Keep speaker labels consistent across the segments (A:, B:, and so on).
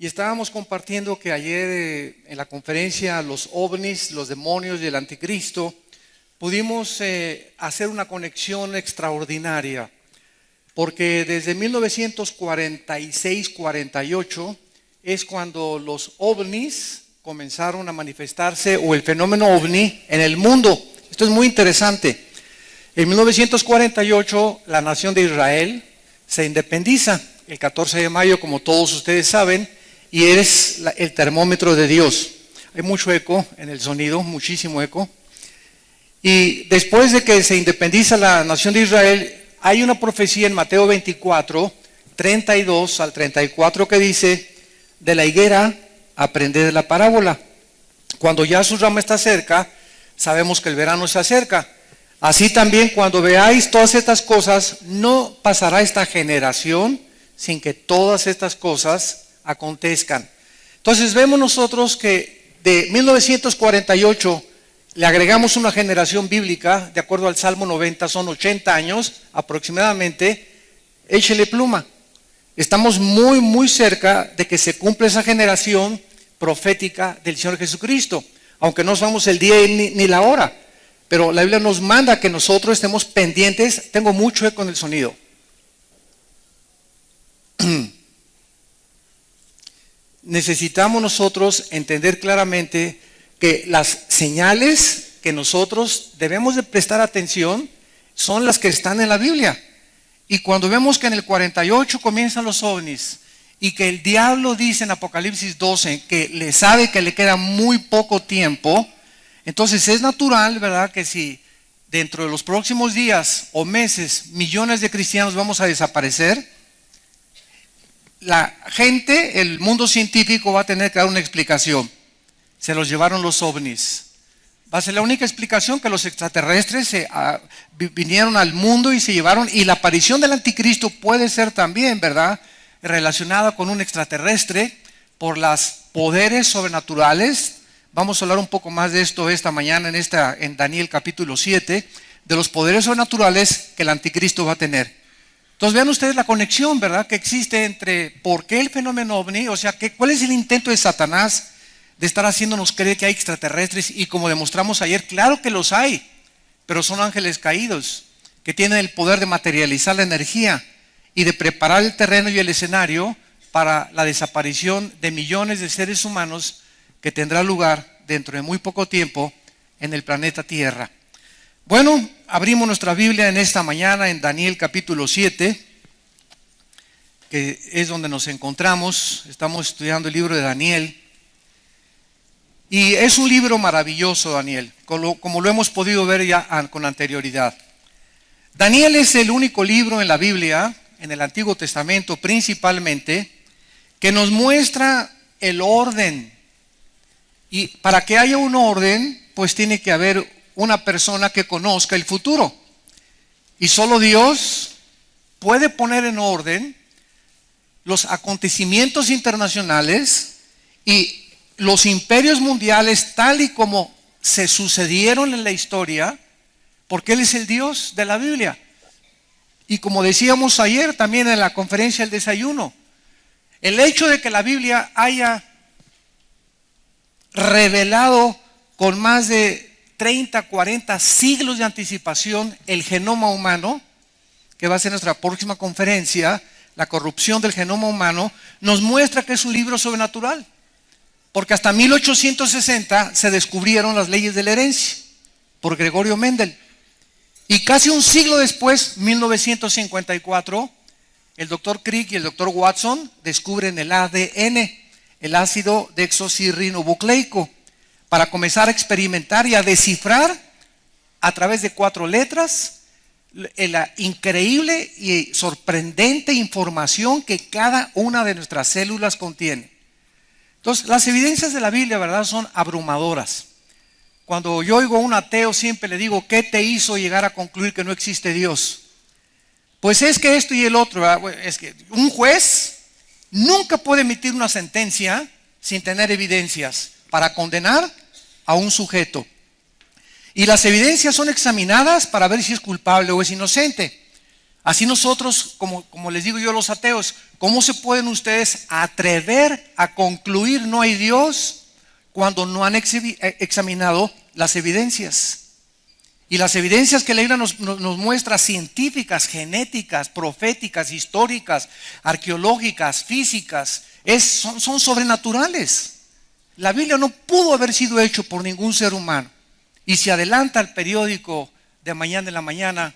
A: Y estábamos compartiendo que ayer en la conferencia Los ovnis, los demonios y el anticristo, pudimos hacer una conexión extraordinaria, porque desde 1946-48 es cuando los ovnis comenzaron a manifestarse, o el fenómeno ovni en el mundo. Esto es muy interesante. En 1948 la nación de Israel se independiza el 14 de mayo, como todos ustedes saben, y es el termómetro de Dios. Hay mucho eco en el sonido, muchísimo eco. Y después de que se independiza la nación de Israel, hay una profecía en Mateo 24, 32 al 34 que dice: de la higuera aprended la parábola. Cuando ya su rama está cerca, sabemos que el verano se acerca. Así también, cuando veáis todas estas cosas, no pasará esta generación sin que todas estas cosas acontezcan. Entonces vemos nosotros que de 1948 le agregamos una generación bíblica, de acuerdo al Salmo 90, son 80 años aproximadamente. Échele pluma. Estamos muy cerca de que se cumpla esa generación profética del Señor Jesucristo, aunque no sabemos el día ni la hora, pero la Biblia nos manda que nosotros estemos pendientes. Tengo mucho eco en el sonido. Necesitamos nosotros entender claramente que las señales que nosotros debemos de prestar atención son las que están en la Biblia. Y cuando vemos que en el 48 comienzan los ovnis y que el diablo dice en Apocalipsis 12 que le sabe que le queda muy poco tiempo, entonces es natural, ¿verdad?, que si dentro de los próximos días o meses millones de cristianos vamos a desaparecer, la gente, el mundo científico va a tener que dar una explicación. Se los llevaron los ovnis. Va a ser la única explicación, que los extraterrestres vinieron al mundo y se llevaron. Y la aparición del anticristo puede ser también, ¿verdad?, relacionada con un extraterrestre por los poderes sobrenaturales. Vamos a hablar un poco más de esto esta mañana en Daniel capítulo 7, de los poderes sobrenaturales que el anticristo va a tener. Entonces vean ustedes la conexión, ¿verdad?, que existe entre por qué el fenómeno ovni, o sea, cuál es el intento de Satanás de estar haciéndonos creer que hay extraterrestres. Y como demostramos ayer, claro que los hay, pero son ángeles caídos que tienen el poder de materializar la energía y de preparar el terreno y el escenario para la desaparición de millones de seres humanos que tendrá lugar dentro de muy poco tiempo en el planeta Tierra. Bueno, abrimos nuestra Biblia en esta mañana en Daniel capítulo 7, que es donde nos encontramos. Estamos estudiando el libro de Daniel. Y es un libro maravilloso, Daniel, como lo hemos podido ver ya con anterioridad. Daniel es el único libro en la Biblia, en el Antiguo Testamento principalmente, que nos muestra el orden. Y para que haya un orden, pues tiene que haber una persona que conozca el futuro. Y solo Dios puede poner en orden los acontecimientos internacionales y los imperios mundiales tal y como se sucedieron en la historia, porque Él es el Dios de la Biblia. Y como decíamos ayer también en la conferencia del desayuno, el hecho de que la Biblia haya revelado con más de 30, 40 siglos de anticipación el genoma humano, que va a ser nuestra próxima conferencia, la corrupción del genoma humano, nos muestra que es un libro sobrenatural. Porque hasta 1860 se descubrieron las leyes de la herencia por Gregorio Mendel. Y casi un siglo después, 1954, el doctor Crick y el doctor Watson descubren el ADN, el ácido desoxirribonucleico, para comenzar a experimentar y a descifrar a través de 4 letras la increíble y sorprendente información que cada una de nuestras células contiene. Entonces, las evidencias de la Biblia, ¿verdad?, son abrumadoras. Cuando yo oigo a un ateo, siempre le digo: ¿qué te hizo llegar a concluir que no existe Dios? Pues es que esto y el otro, ¿verdad? Es que un juez nunca puede emitir una sentencia sin tener evidencias para condenar a un sujeto. Y las evidencias son examinadas para ver si es culpable o es inocente. Así nosotros, como les digo yo a los ateos, ¿cómo se pueden ustedes atrever a concluir no hay Dios cuando no han examinado las evidencias? Y las evidencias que la Biblia nos muestra, científicas, genéticas, proféticas, históricas, arqueológicas, físicas, son sobrenaturales. La Biblia no pudo haber sido hecho por ningún ser humano. Y se adelanta el periódico de Mañana en la Mañana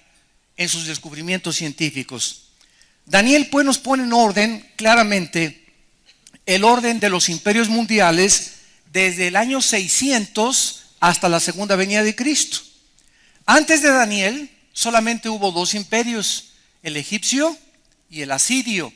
A: en sus descubrimientos científicos. Daniel pues nos pone en orden claramente el orden de los imperios mundiales desde el año 600 hasta la segunda venida de Cristo. Antes de Daniel solamente hubo dos imperios, el egipcio y el asirio.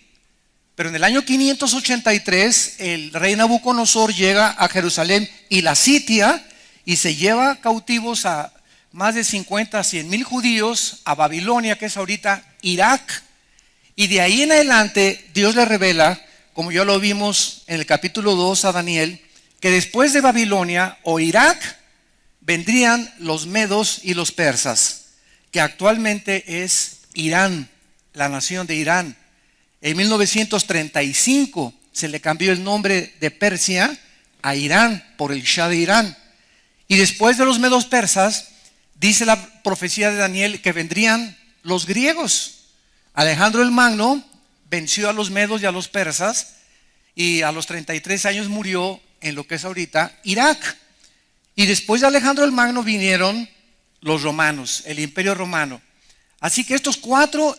A: Pero en el año 583 el rey Nabucodonosor llega a Jerusalén y la sitia y se lleva cautivos a más de 50 a 100 mil judíos a Babilonia, que es ahorita Irak. Y de ahí en adelante Dios le revela, como ya lo vimos en el capítulo 2 a Daniel, que después de Babilonia o Irak vendrían los medos y los persas, que actualmente es Irán, la nación de Irán. En 1935 se le cambió el nombre de Persia a Irán por el Shah de Irán. Y después de los medos persas, dice la profecía de Daniel que vendrían los griegos. Alejandro el Magno venció a los medos y a los persas y a los 33 años murió en lo que es ahorita Irak. Y después de Alejandro el Magno vinieron los romanos, el imperio romano. Así que estos cuatro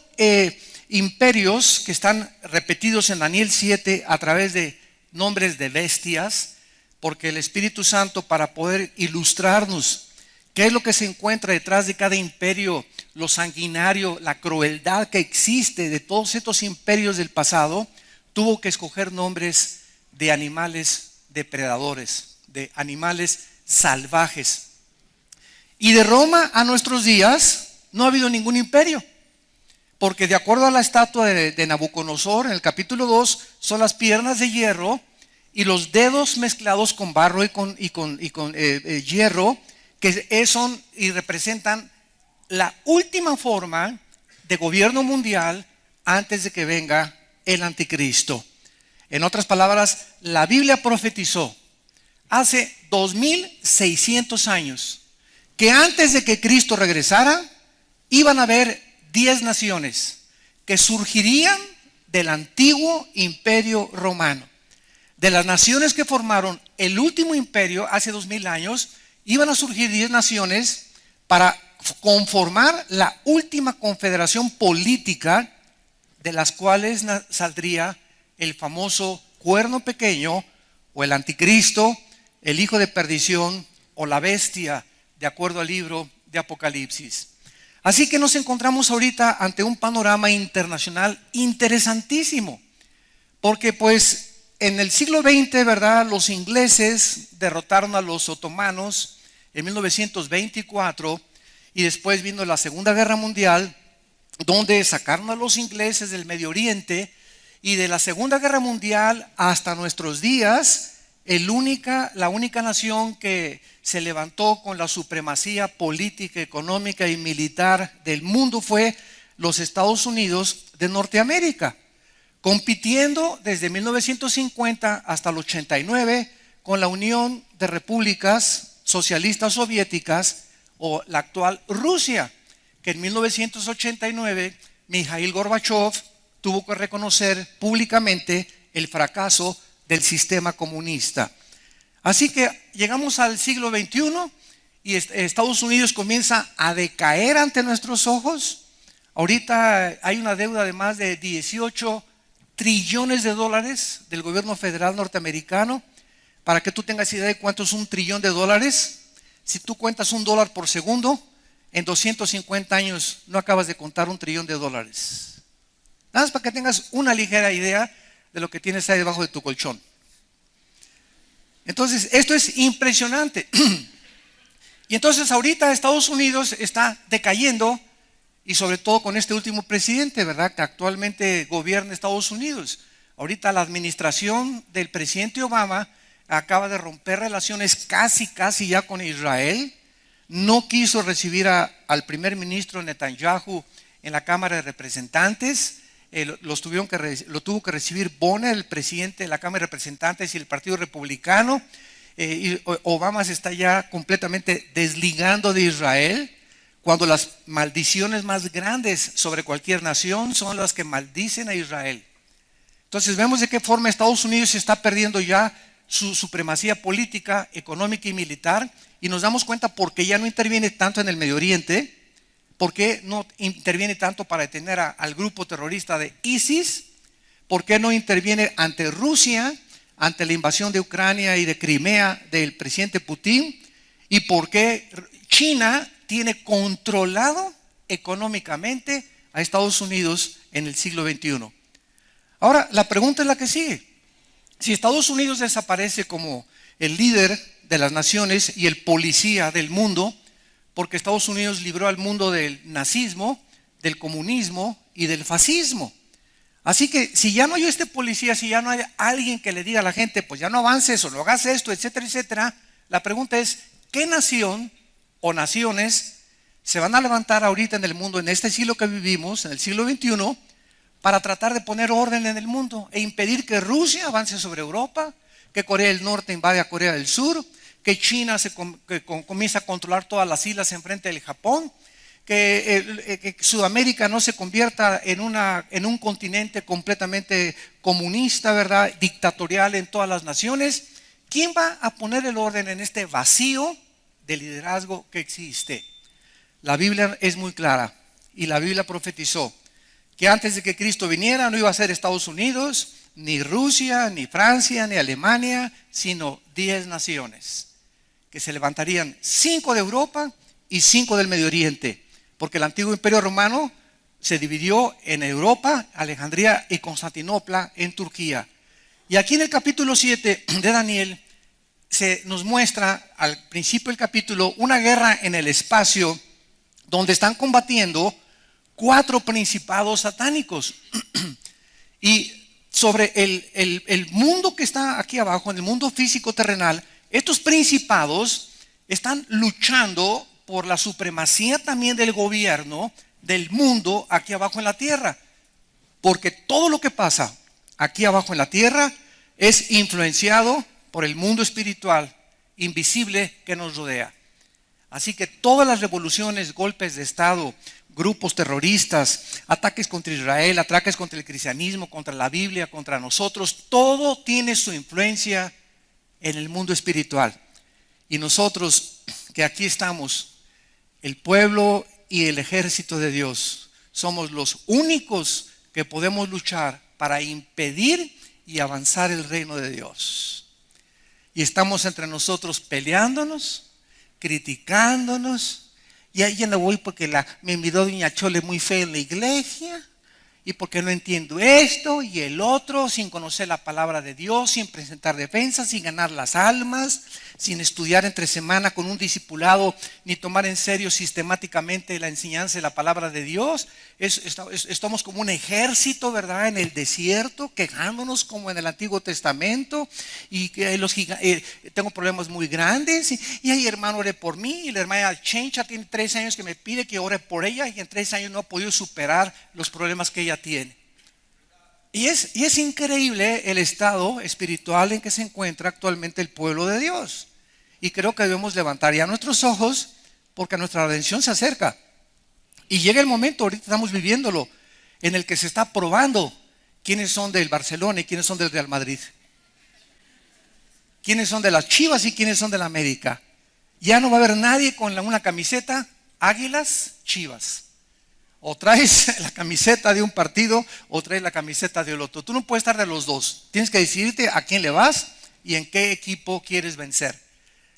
A: imperios que están repetidos en Daniel 7 a través de nombres de bestias, porque el Espíritu Santo, para poder ilustrarnos qué es lo que se encuentra detrás de cada imperio, lo sanguinario, la crueldad que existe de todos estos imperios del pasado, tuvo que escoger nombres de animales depredadores, de animales salvajes. Y de Roma a nuestros días no ha habido ningún imperio, porque de acuerdo a la estatua de Nabucodonosor en el capítulo 2 son las piernas de hierro y los dedos mezclados con barro y con hierro, que son y representan la última forma de gobierno mundial antes de que venga el anticristo. En otras palabras, la Biblia profetizó hace 2600 años que antes de que Cristo regresara iban a haber 10 naciones que surgirían del antiguo imperio romano. De las naciones que formaron el último imperio hace 2000 años, iban a surgir 10 naciones para conformar la última confederación política, de las cuales saldría el famoso cuerno pequeño o el anticristo, el hijo de perdición o la bestia, de acuerdo al libro de Apocalipsis. Así que nos encontramos ahorita ante un panorama internacional interesantísimo, porque pues en el siglo XX, ¿verdad?, los ingleses derrotaron a los otomanos en 1924 y después vino la Segunda Guerra Mundial, donde sacaron a los ingleses del Medio Oriente, y de la Segunda Guerra Mundial hasta nuestros días, la única nación que se levantó con la supremacía política, económica y militar del mundo fue los Estados Unidos de Norteamérica, compitiendo desde 1950 hasta el 89 con la Unión de Repúblicas Socialistas Soviéticas o la actual Rusia, que en 1989 Mikhail Gorbachev tuvo que reconocer públicamente el fracaso del sistema comunista. Así que llegamos al siglo XXI y Estados Unidos comienza a decaer ante nuestros ojos. Ahorita hay una deuda de más de 18 trillones de dólares del gobierno federal norteamericano. Para que tú tengas idea de cuánto es $1 trillón, si tú cuentas $1 por segundo, en 250 años no acabas de contar $1 trillón. Nada más para que tengas una ligera idea de lo que tienes ahí debajo de tu colchón. Entonces, esto es impresionante. Y entonces ahorita Estados Unidos está decayendo, y sobre todo con este último presidente, ¿verdad?, que actualmente gobierna Estados Unidos. Ahorita la administración del presidente Obama acaba de romper relaciones casi ya con Israel. No quiso recibir al primer ministro Netanyahu en la Cámara de Representantes. Lo tuvo que recibir Bonner, el presidente de la Cámara de Representantes y el Partido Republicano. Y Obama se está ya completamente desligando de Israel, cuando las maldiciones más grandes sobre cualquier nación son las que maldicen a Israel. Entonces vemos de qué forma Estados Unidos se está perdiendo ya su supremacía política, económica y militar, y nos damos cuenta por qué ya no interviene tanto en el Medio Oriente, por qué no interviene tanto para detener al grupo terrorista de ISIS, por qué no interviene ante Rusia, ante la invasión de Ucrania y de Crimea del presidente Putin, y por qué China tiene controlado económicamente a Estados Unidos en el siglo XXI. Ahora, la pregunta es la que sigue. Si Estados Unidos desaparece como el líder de las naciones y el policía del mundo, porque Estados Unidos libró al mundo del nazismo, del comunismo y del fascismo. Así que si ya no hay este policía, si ya no hay alguien que le diga a la gente, pues ya no avances o no hagas esto, etcétera, etcétera, la pregunta es, ¿qué nación o naciones se van a levantar ahorita en el mundo, en este siglo que vivimos, en el siglo XXI, para tratar de poner orden en el mundo e impedir que Rusia avance sobre Europa, que Corea del Norte invade a Corea del Sur, que China comience a controlar todas las islas enfrente del Japón, que Sudamérica no se convierta en un continente completamente comunista, ¿verdad? Dictatorial en todas las naciones? ¿Quién va a poner el orden en este vacío de liderazgo que existe? La Biblia es muy clara y la Biblia profetizó que antes de que Cristo viniera no iba a ser Estados Unidos, ni Rusia, ni Francia, ni Alemania, sino 10 naciones, que se levantarían 5 de Europa y 5 del Medio Oriente, porque el antiguo imperio romano se dividió en Europa, Alejandría y Constantinopla en Turquía. Y aquí en el capítulo 7 de Daniel se nos muestra al principio del capítulo una guerra en el espacio donde están combatiendo 4 principados satánicos. Y sobre el mundo que está aquí abajo, en el mundo físico terrenal, estos principados están luchando por la supremacía también del gobierno del mundo aquí abajo en la tierra. Porque todo lo que pasa aquí abajo en la tierra es influenciado por el mundo espiritual invisible que nos rodea. Así que todas las revoluciones, golpes de estado, grupos terroristas, ataques contra Israel, ataques contra el cristianismo, contra la Biblia, contra nosotros, todo tiene su influencia en el mundo espiritual. Y nosotros que aquí estamos, el pueblo y el ejército de Dios, somos los únicos que podemos luchar para impedir y avanzar el reino de Dios. Y estamos entre nosotros peleándonos, criticándonos. Y ahí ya no voy porque me miró doña Chole muy fea en la iglesia, y porque no entiendo esto y el otro, sin conocer la palabra de Dios, sin presentar defensa, sin ganar las almas, sin estudiar entre semana con un discipulado, ni tomar en serio sistemáticamente la enseñanza de la palabra de Dios. Estamos como un ejército, ¿verdad?, en el desierto, quejándonos como en el Antiguo Testamento, y que tengo problemas muy grandes, y ay, hermano, ore por mí, y la hermana Chencha tiene 3 años que me pide que ore por ella, y en 3 años no ha podido superar los problemas que ella tiene. Y es increíble el estado espiritual en que se encuentra actualmente el pueblo de Dios. Y creo que debemos levantar ya nuestros ojos, porque nuestra redención se acerca. Y llega el momento, ahorita estamos viviéndolo, en el que se está probando quiénes son del Barcelona y quiénes son del Real Madrid, quiénes son de las Chivas y quiénes son de la América. Ya no va a haber nadie con una camiseta Águilas, Chivas. O traes la camiseta de un partido o traes la camiseta del otro. Tú no puedes estar de los dos. Tienes que decidirte a quién le vas y en qué equipo quieres vencer.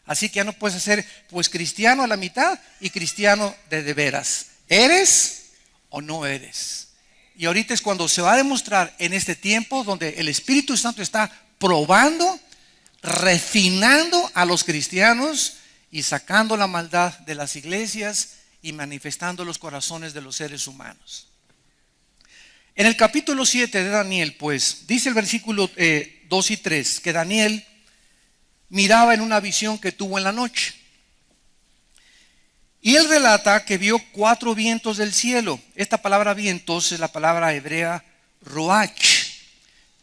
A: Así que ya no puedes ser pues cristiano a la mitad y cristiano de veras. ¿Eres o no eres? Y ahorita es cuando se va a demostrar en este tiempo donde el Espíritu Santo está probando, refinando a los cristianos y sacando la maldad de las iglesias y manifestando los corazones de los seres humanos. En el capítulo 7 de Daniel, pues, dice el versículo 2 y 3, que Daniel miraba en una visión que tuvo en la noche. Y él relata que vio 4 vientos del cielo. Esta palabra vientos es la palabra hebrea roach,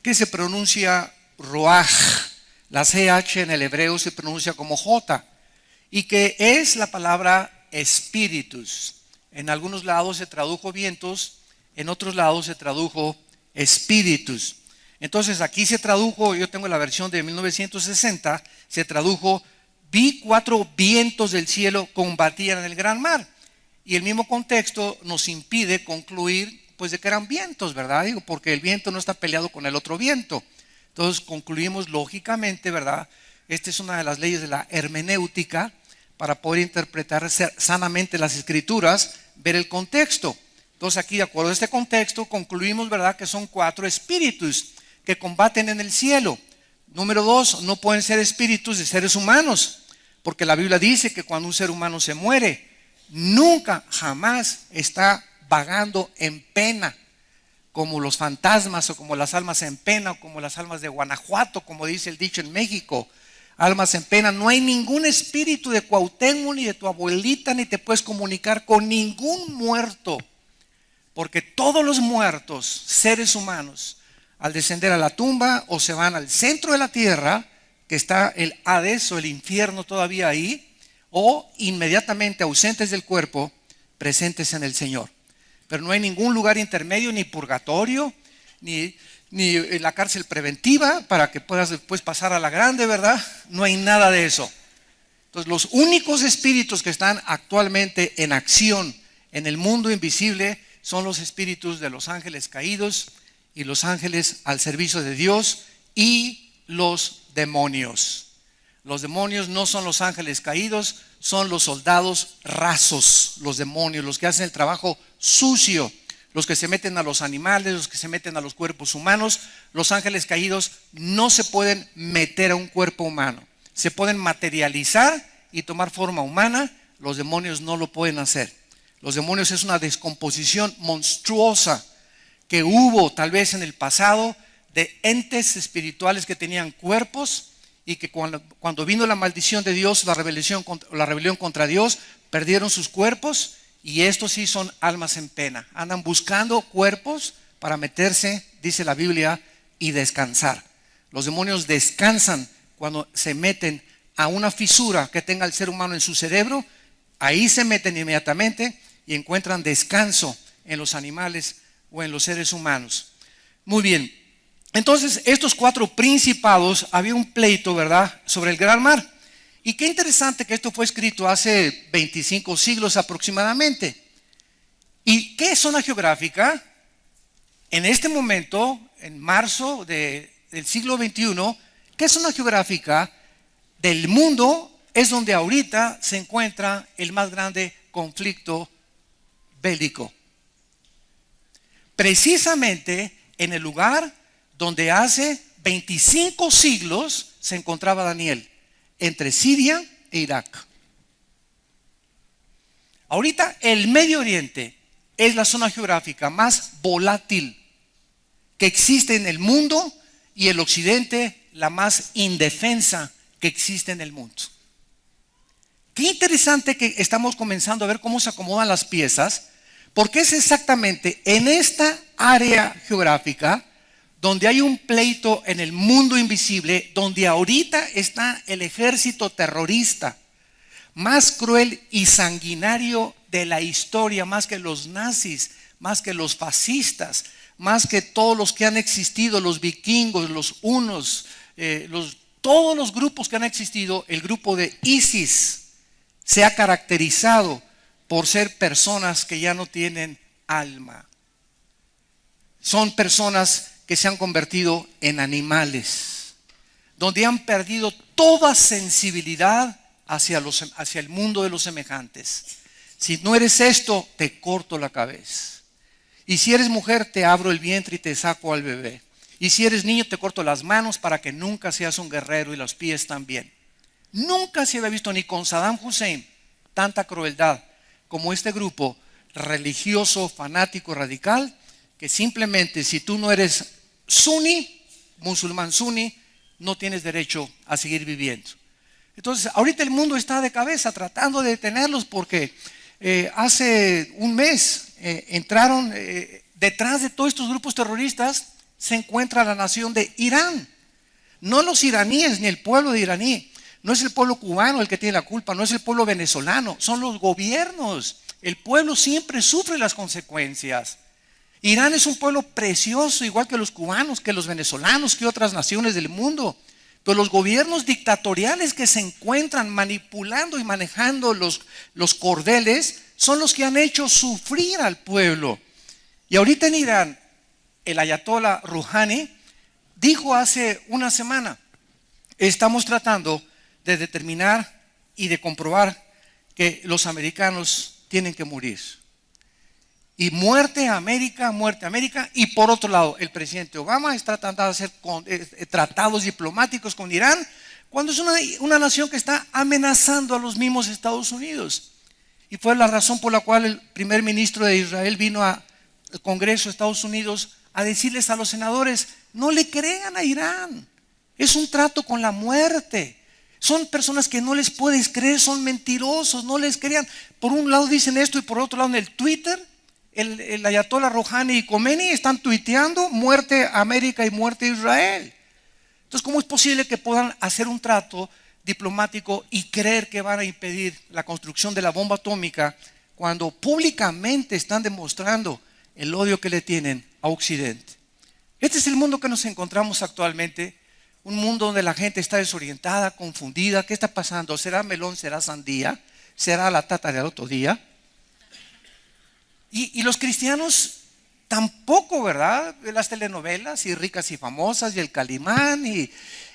A: que se pronuncia roaj. La CH en el hebreo se pronuncia como J, y que es la palabra espíritus. En algunos lados se tradujo vientos, en otros lados se tradujo espíritus. Entonces aquí se tradujo, yo tengo la versión de 1960, se tradujo: vi 4 vientos del cielo combatían en el gran mar. Y el mismo contexto nos impide concluir pues de que eran vientos, ¿verdad? Digo, porque el viento no está peleado con el otro viento. Entonces concluimos lógicamente, ¿verdad? Esta es una de las leyes de la hermenéutica para poder interpretar sanamente las escrituras, ver el contexto. Entonces aquí, de acuerdo a este contexto, concluimos, ¿verdad?, que son 4 espíritus que combaten en el cielo. Número 2, no pueden ser espíritus de seres humanos, porque la Biblia dice que cuando un ser humano se muere, nunca, jamás está vagando en pena, como los fantasmas o como las almas en pena o como las almas de Guanajuato, como dice el dicho en México, almas en pena. No hay ningún espíritu de Cuauhtémoc ni de tu abuelita, ni te puedes comunicar con ningún muerto, porque todos los muertos, seres humanos, al descender a la tumba o se van al centro de la tierra, que está el Hades o el infierno todavía ahí, o inmediatamente ausentes del cuerpo, presentes en el Señor. Pero no hay ningún lugar intermedio, ni purgatorio, ni la cárcel preventiva para que puedas después pasar a la grande, ¿verdad? No hay nada de eso. Entonces, los únicos espíritus que están actualmente en acción en el mundo invisible son los espíritus de los ángeles caídos y los ángeles al servicio de Dios y los demonios. Los demonios no son los ángeles caídos, son los soldados rasos, los demonios, los que hacen el trabajo sucio, los que se meten a los animales, los que se meten a los cuerpos humanos. Los ángeles caídos no se pueden meter a un cuerpo humano, se pueden materializar y tomar forma humana. Los demonios no lo pueden hacer. Los demonios es una descomposición monstruosa que hubo tal vez en el pasado de entes espirituales que tenían cuerpos y que cuando vino la maldición de Dios, la rebelión contra Dios, perdieron sus cuerpos, y estos sí son almas en pena. Andan buscando cuerpos para meterse, dice la Biblia, y descansar. Los demonios descansan cuando se meten a una fisura que tenga el ser humano en su cerebro. Ahí se meten inmediatamente y encuentran descanso en los animales o en los seres humanos. Muy bien. Entonces, estos 4 principados, había un pleito, ¿verdad?, sobre el gran mar. Y qué interesante que esto fue escrito hace 25 siglos aproximadamente. ¿Y qué es zona geográfica? En este momento, en marzo del siglo XXI, ¿qué es zona geográfica del mundo? Es donde ahorita se encuentra el más grande conflicto bélico. Precisamente en el lugar donde hace 25 siglos se encontraba Daniel, entre Siria e Irak. Ahorita el Medio Oriente es la zona geográfica más volátil que existe en el mundo, y el Occidente la más indefensa que existe en el mundo. Qué interesante que estamos comenzando a ver cómo se acomodan las piezas, porque es exactamente en esta área geográfica donde hay un pleito en el mundo invisible, donde ahorita está el ejército terrorista más cruel y sanguinario de la historia, más que los nazis, más que los fascistas, más que todos los que han existido, los vikingos, los hunos, todos los grupos que han existido. El grupo de ISIS se ha caracterizado por ser personas que ya no tienen alma. Son personas que se han convertido en animales, donde han perdido toda sensibilidad hacia el mundo de los semejantes. Si no eres esto, te corto la cabeza. Y si eres mujer, te abro el vientre y te saco al bebé. Y si eres niño, te corto las manos para que nunca seas un guerrero, y los pies también. Nunca se había visto ni con Saddam Hussein tanta crueldad como este grupo religioso, fanático, radical, que simplemente si tú no eres suní, musulmán suní, no tienes derecho a seguir viviendo. Entonces, ahorita el mundo está de cabeza tratando de detenerlos porque hace un mes entraron detrás de todos estos grupos terroristas, se encuentra la nación de Irán. No los iraníes ni el pueblo de iraní. No es el pueblo cubano el que tiene la culpa, no es el pueblo venezolano, son los gobiernos. El pueblo siempre sufre las consecuencias. Irán es un pueblo precioso, igual que los cubanos, que los venezolanos, que otras naciones del mundo. Pero los gobiernos dictatoriales que se encuentran manipulando y manejando los cordeles son los que han hecho sufrir al pueblo. Y ahorita en Irán, el ayatollah Rouhani dijo hace una semana, estamos tratando de determinar y de comprobar que los americanos tienen que morir. Y muerte a América, y por otro lado, el presidente Obama está tratando de hacer tratados diplomáticos con Irán, cuando es una nación que está amenazando a los mismos Estados Unidos. Y fue la razón por la cual el primer ministro de Israel vino al Congreso de Estados Unidos a decirles a los senadores, no le crean a Irán, es un trato con la muerte. Son personas que no les puedes creer, son mentirosos, no les crean. Por un lado dicen esto y por otro lado en el Twitter, el ayatollah Rouhani y Khomeini están tuiteando muerte a América y muerte a Israel. Entonces, ¿cómo es posible que puedan hacer un trato diplomático y creer que van a impedir la construcción de la bomba atómica cuando públicamente están demostrando el odio que le tienen a Occidente? Este es el mundo que nos encontramos actualmente, un mundo donde la gente está desorientada, confundida. ¿Qué está pasando? ¿Será melón? ¿Será sandía? ¿Será la tata del otro día? Y los cristianos tampoco, ¿verdad? Las telenovelas y ricas y famosas y el Calimán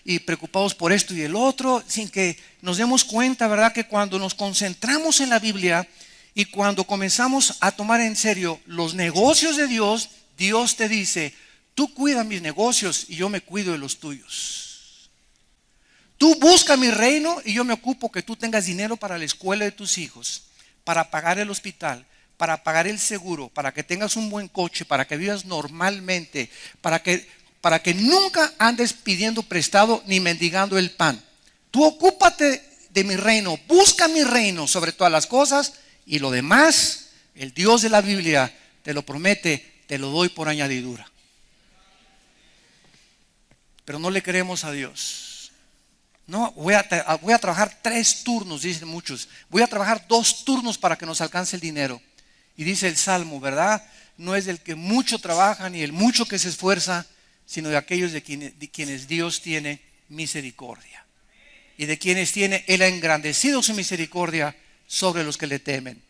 A: y preocupados por esto y el otro, sin que nos demos cuenta, ¿verdad? Que cuando nos concentramos en la Biblia y cuando comenzamos a tomar en serio los negocios de Dios, Dios te dice, tú cuida mis negocios y yo me cuido de los tuyos. Tú busca mi reino y yo me ocupo que tú tengas dinero para la escuela de tus hijos, para pagar el hospital, para pagar el seguro, para que tengas un buen coche, para que vivas normalmente, para que nunca andes pidiendo prestado ni mendigando el pan. Tú ocúpate de mi reino, busca mi reino sobre todas las cosas y lo demás, el Dios de la Biblia te lo promete, te lo doy por añadidura. Pero no le creemos a Dios. No, voy a trabajar 3 turnos, dicen muchos. Voy a trabajar 2 turnos para que nos alcance el dinero. Y dice el Salmo, ¿verdad? No es del que mucho trabaja ni el mucho que se esfuerza, sino de aquellos de quienes Dios tiene misericordia. Y de quienes Él ha engrandecido su misericordia sobre los que le temen.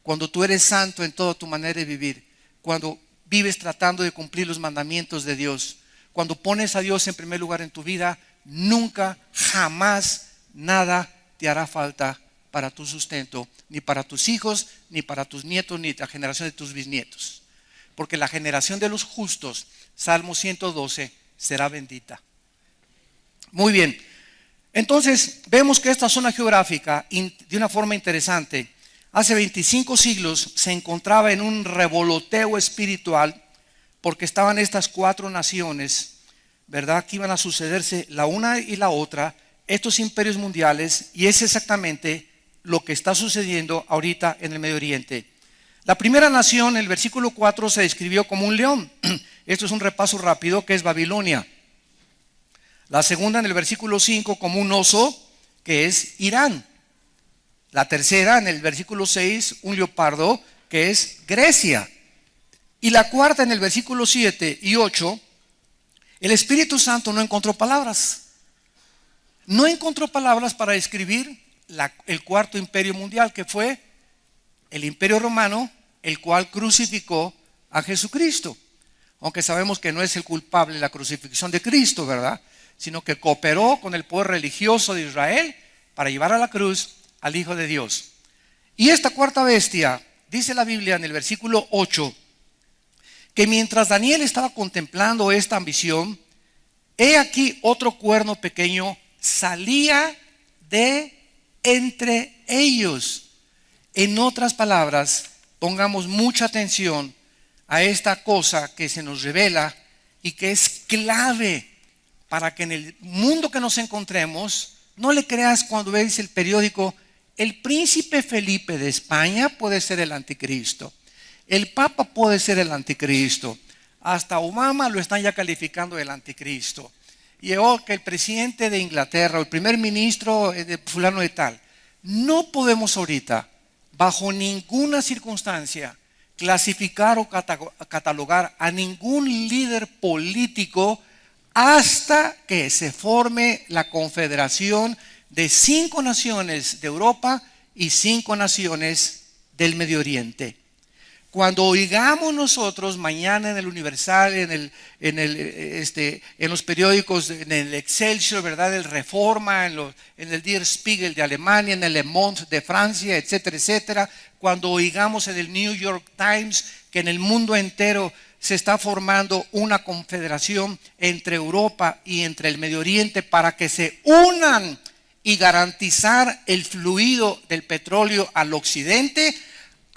A: Cuando tú eres santo en toda tu manera de vivir, cuando vives tratando de cumplir los mandamientos de Dios, cuando pones a Dios en primer lugar en tu vida, nunca, jamás, nada te hará falta para tu sustento, ni para tus hijos, ni para tus nietos, ni la generación de tus bisnietos. Porque la generación de los justos, Salmo 112, será bendita. Muy bien. Entonces, vemos que esta zona geográfica, de una forma interesante, hace 25 siglos se encontraba en un revoloteo espiritual, porque estaban estas 4 naciones, ¿verdad? Que iban a sucederse la una y la otra, estos imperios mundiales, y es exactamente lo que está sucediendo ahorita en el Medio Oriente. La primera nación, en el versículo 4, se describió como un león. Esto es un repaso rápido, que es Babilonia. La segunda, en el versículo 5, como un oso, que es Irán. La tercera, en el versículo 6, un leopardo, que es Grecia. Y la cuarta, en el versículo 7 y 8, el Espíritu Santo no encontró palabras. No encontró palabras para describir el cuarto imperio mundial, que fue el imperio romano, el cual crucificó a Jesucristo. Aunque sabemos que no es el culpable de la crucifixión de Cristo, ¿verdad? Sino que cooperó con el poder religioso de Israel para llevar a la cruz al Hijo de Dios. Y esta cuarta bestia, dice la Biblia en el versículo 8, que mientras Daniel estaba contemplando esta ambición, he aquí otro cuerno pequeño salía de entre ellos. En otras palabras, pongamos mucha atención a esta cosa que se nos revela y que es clave para que en el mundo que nos encontremos No le creas cuando ves el periódico, el príncipe Felipe de España puede ser el anticristo. El Papa puede ser el anticristo. Hasta Obama lo están ya calificando el anticristo. Llegó que el presidente de Inglaterra, o el primer ministro de fulano de tal. No podemos ahorita, bajo ninguna circunstancia, clasificar o catalogar a ningún líder político hasta que se forme la confederación de 5 naciones de Europa y 5 naciones del Medio Oriente. Cuando oigamos nosotros mañana en el Universal, en los periódicos, en el Excelsior, ¿verdad? El Reforma, en el Der Spiegel de Alemania, en el Le Monde de Francia, etcétera, etcétera. Cuando oigamos en el New York Times que en el mundo entero se está formando una confederación entre Europa y entre el Medio Oriente para que se unan y garantizar el fluido del petróleo al occidente.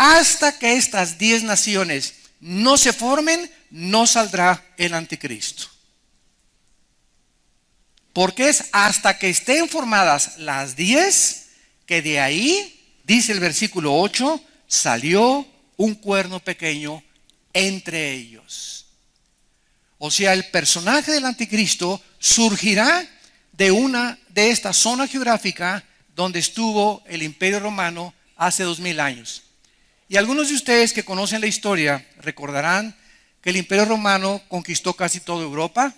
A: Hasta que estas 10 naciones no se formen, no saldrá el anticristo. Porque es hasta que estén formadas las 10 que de ahí, dice el versículo 8, salió un cuerno pequeño entre ellos. O sea, el personaje del anticristo surgirá de esta zona geográfica donde estuvo el Imperio Romano hace 2000 años. Y algunos de ustedes que conocen la historia recordarán que el Imperio Romano conquistó casi toda Europa,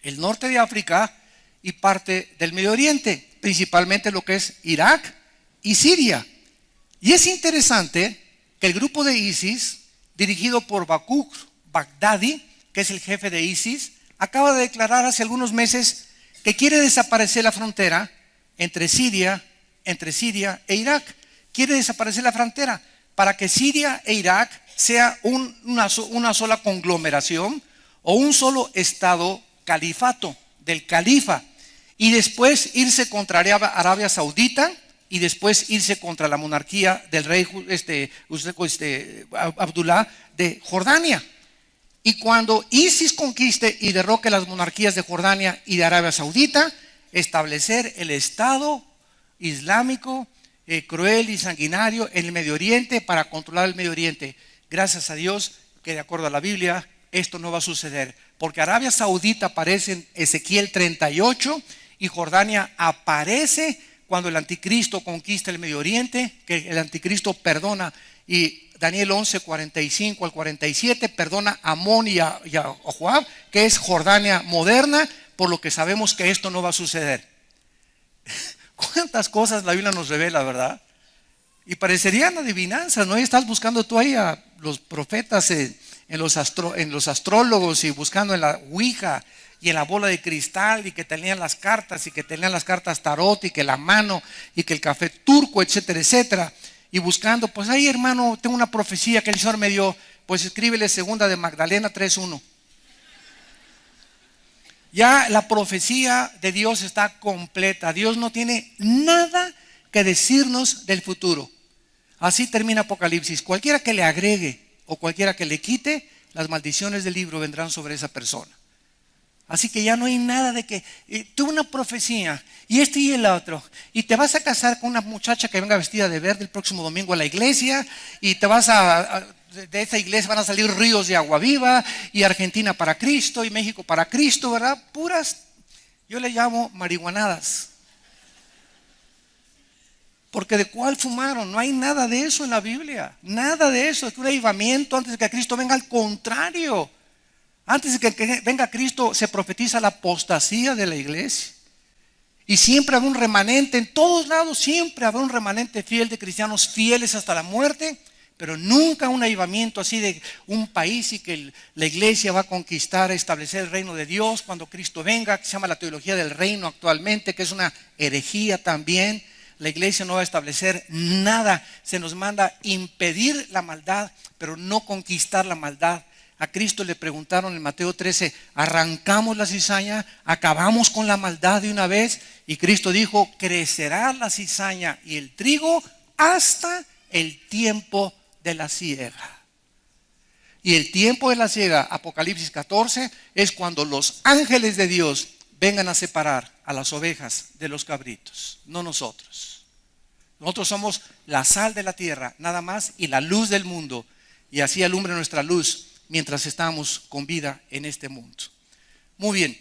A: el norte de África y parte del Medio Oriente, principalmente lo que es Irak y Siria. Y es interesante que el grupo de ISIS, dirigido por Bakr Baghdadi, que es el jefe de ISIS, acaba de declarar hace algunos meses que quiere desaparecer la frontera entre Siria e Irak. Quiere desaparecer la frontera para que Siria e Irak sea una sola conglomeración o un solo estado califato del califa, y después irse contra Arabia Saudita y después irse contra la monarquía del rey Abdullah de Jordania. Y cuando ISIS conquiste y derroque las monarquías de Jordania y de Arabia Saudita, establecer el Estado Islámico cruel y sanguinario en el Medio Oriente para controlar el Medio Oriente. Gracias a Dios que de acuerdo a la Biblia esto no va a suceder, porque Arabia Saudita aparece en Ezequiel 38 y Jordania aparece cuando el anticristo conquista el Medio Oriente, que el anticristo perdona, y Daniel 11, 45 al 47 perdona a Amón y a Joab, que es Jordania moderna, por lo que sabemos que esto no va a suceder. ¿Cuántas cosas la Biblia nos revela, verdad? Y parecerían adivinanzas, ¿no? Y estás buscando tú ahí a los profetas en los astrólogos y buscando en la Ouija y en la bola de cristal y que tenían las cartas y que tenían las cartas tarot y que la mano y que el café turco, etcétera, etcétera. Y buscando, pues ahí hermano, tengo una profecía que el Señor me dio, pues escríbele 2 de Magdalena 3:1. Ya la profecía de Dios está completa. Dios no tiene nada que decirnos del futuro. Así termina Apocalipsis. Cualquiera que le agregue o cualquiera que le quite, las maldiciones del libro vendrán sobre esa persona. Así que ya no hay nada de que tuve una profecía y este y el otro, y te vas a casar con una muchacha que venga vestida de verde el próximo domingo a la iglesia, y te vas de esa iglesia van a salir ríos de agua viva, y Argentina para Cristo y México para Cristo, ¿verdad? Puras, yo le llamo marihuanadas. Porque de cuál fumaron, no hay nada de eso en la Biblia, nada de eso, de un avivamiento antes de que Cristo venga, al contrario. Antes de que venga Cristo se profetiza la apostasía de la iglesia. Y siempre habrá un remanente, en todos lados siempre habrá un remanente fiel de cristianos fieles hasta la muerte, pero nunca un avivamiento así de un país y que la iglesia va a conquistar, establecer el reino de Dios cuando Cristo venga, que se llama la teología del reino actualmente, que es una herejía también. La iglesia no va a establecer nada, se nos manda impedir la maldad, pero no conquistar la maldad. A Cristo le preguntaron en Mateo 13, ¿arrancamos la cizaña? ¿Acabamos con la maldad de una vez? Y Cristo dijo, crecerá la cizaña y el trigo hasta el tiempo de la siega. Y el tiempo de la siega, Apocalipsis 14, es cuando los ángeles de Dios vengan a separar a las ovejas de los cabritos, no nosotros. Nosotros somos la sal de la tierra, nada más, y la luz del mundo. Y así alumbre nuestra luz mientras estamos con vida en este mundo. Muy bien.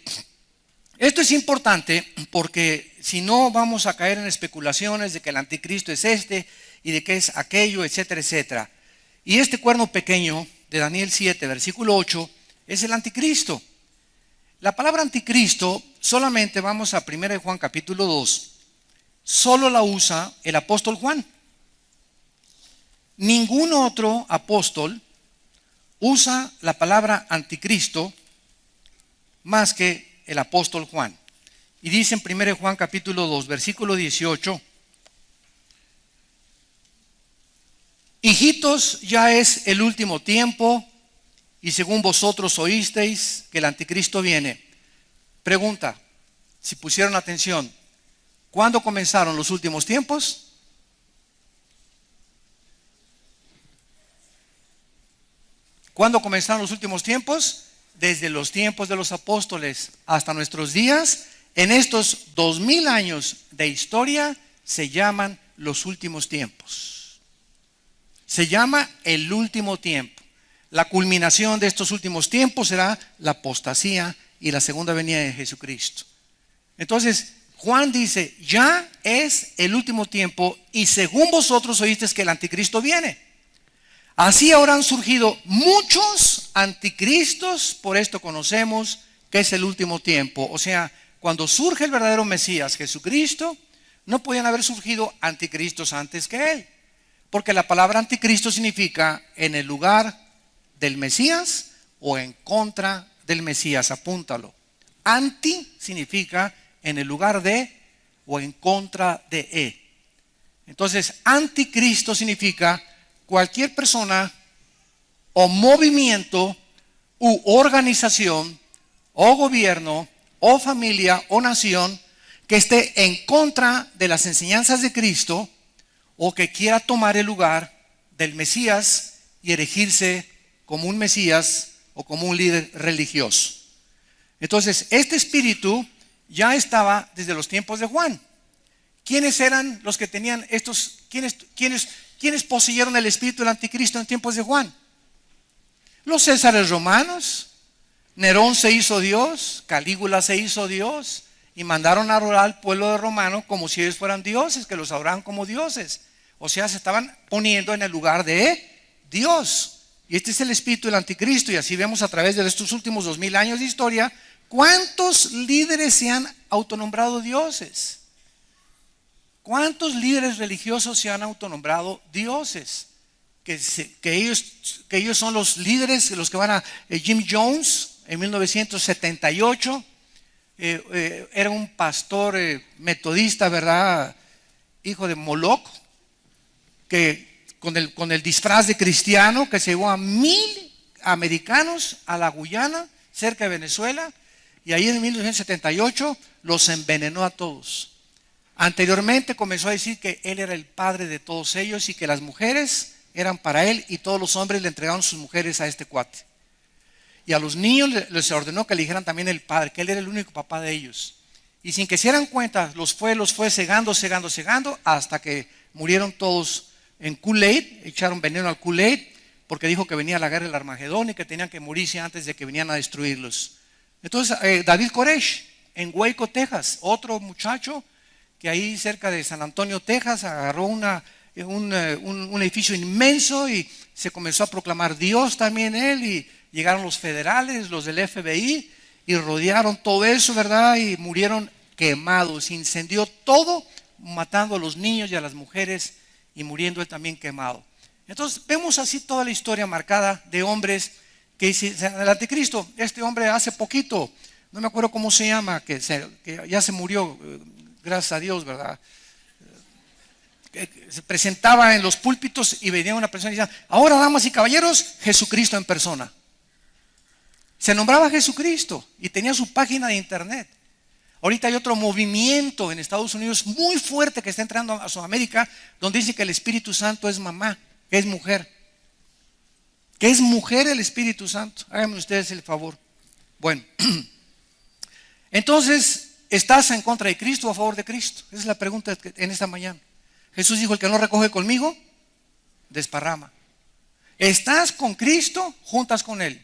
A: Esto es importante porque si no vamos a caer en especulaciones de que el anticristo es este y de que es aquello, etcétera, etcétera. Y este cuerno pequeño de Daniel 7, versículo 8, es el anticristo. La palabra anticristo solamente vamos a 1 Juan capítulo 2. Solo la usa el apóstol Juan. Ningún otro apóstol usa la palabra anticristo más que el apóstol Juan. Y dice en 1 Juan capítulo 2, versículo 18: hijitos, ya es el último tiempo, y según vosotros oísteis que el anticristo viene. Pregunta, si pusieron atención, ¿cuándo comenzaron los últimos tiempos? ¿Cuándo comenzaron los últimos tiempos? Desde los tiempos de los apóstoles hasta nuestros días. En estos 2000 años de historia se llaman los últimos tiempos. Se llama el último tiempo. La culminación de estos últimos tiempos será la apostasía y la segunda venida de Jesucristo. Entonces, Juan dice, ya es el último tiempo y según vosotros oísteis que el anticristo viene. Así ahora han surgido muchos anticristos, por esto conocemos que es el último tiempo. O sea, cuando surge el verdadero Mesías, Jesucristo, no podían haber surgido anticristos antes que él. Porque la palabra anticristo significa en el lugar del Mesías o en contra del Mesías, apúntalo. Anti significa en el lugar de o en contra de. Entonces, anticristo significa cualquier persona o movimiento u organización o gobierno o familia o nación que esté en contra de las enseñanzas de Cristo o que quiera tomar el lugar del Mesías y erigirse como un Mesías o como un líder religioso. Entonces, este espíritu ya estaba desde los tiempos de Juan. ¿Quiénes eran los que tenían estos? ¿Quiénes poseyeron el espíritu del anticristo en tiempos de Juan? Los césares romanos. Nerón se hizo Dios, Calígula se hizo Dios y mandaron a adorar al pueblo de romano como si ellos fueran dioses, que los adoraban como dioses. O sea, se estaban poniendo en el lugar de Dios. Y este es el espíritu del anticristo. Y así vemos a través de estos últimos 2000 años de historia cuántos líderes se han autonombrado dioses. ¿Cuántos líderes religiosos se han autonombrado dioses? Que ellos son los líderes, los que van a Jim Jones en 1978. Era un pastor metodista, ¿verdad? Hijo de Moloch, que con el disfraz de cristiano, que se llevó a 1000 americanos a la Guyana, cerca de Venezuela, y ahí en 1978 los envenenó a todos. Anteriormente comenzó a decir que él era el padre de todos ellos y que las mujeres eran para él y todos los hombres le entregaron sus mujeres a este cuate. Y a los niños les ordenó que le dijeran también el padre, que él era el único papá de ellos. Y sin que se dieran cuenta, los fue cegando hasta que murieron todos en Kool-Aid, echaron veneno al Kool-Aid, porque dijo que venía la guerra del Armagedón y que tenían que morirse antes de que vinieran a destruirlos. Entonces, David Koresh, en Waco, Texas, otro muchacho que ahí cerca de San Antonio, Texas, agarró un edificio inmenso y se comenzó a proclamar Dios también él, y llegaron los federales, los del FBI, y rodearon todo eso, ¿verdad? Y murieron quemados, se incendió todo, matando a los niños y a las mujeres y muriendo él también quemado. Entonces vemos así toda la historia marcada de hombres que el anticristo, este hombre hace poquito, no me acuerdo cómo se llama, que ya se murió, gracias a Dios, ¿verdad? Se presentaba en los púlpitos y venía una persona y decía, ahora damas y caballeros, Jesucristo en persona. Se nombraba Jesucristo y tenía su página de internet. Ahorita hay otro movimiento en Estados Unidos muy fuerte que está entrando a Sudamérica, donde dice que el Espíritu Santo es mamá, que es mujer. Que es mujer el Espíritu Santo. Háganme ustedes el favor. Bueno, Entonces, ¿estás en contra de Cristo o a favor de Cristo? Esa es la pregunta en esta mañana. Jesús dijo, el que no recoge conmigo, desparrama. ¿Estás con Cristo? Juntas con Él.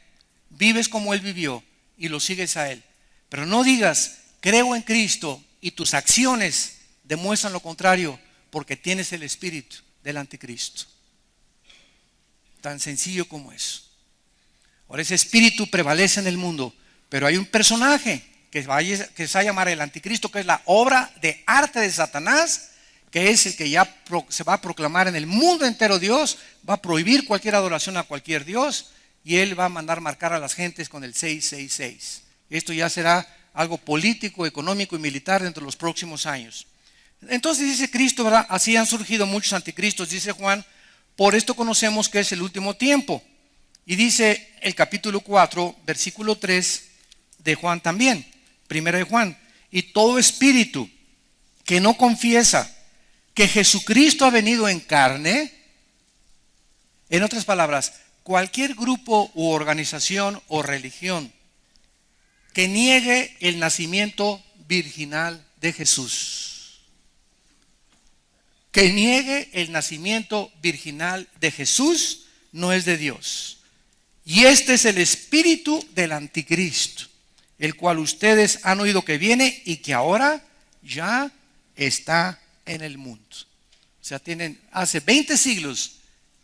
A: Vives como Él vivió y lo sigues a Él. Pero no digas, creo en Cristo y tus acciones demuestran lo contrario porque tienes el espíritu del anticristo. Tan sencillo como eso. Ahora ese espíritu prevalece en el mundo, pero hay un personaje que se va a llamar el anticristo, que es la obra de arte de Satanás, que es el que ya se va a proclamar en el mundo entero Dios, va a prohibir cualquier adoración a cualquier Dios, y él va a mandar marcar a las gentes con el 666. Esto ya será algo político, económico y militar dentro de los próximos años. Entonces dice Cristo, ¿verdad? Así han surgido muchos anticristos, dice Juan, por esto conocemos que es el último tiempo. Y dice el capítulo 4, versículo 3 de Juan también, primera de Juan, y todo espíritu que no confiesa que Jesucristo ha venido en carne, en otras palabras, cualquier grupo u organización o religión que niegue el nacimiento virginal de Jesús, que niegue el nacimiento virginal de Jesús, no es de Dios. Y este es el espíritu del anticristo, el cual ustedes han oído que viene y que ahora ya está en el mundo. O sea, hace 20 siglos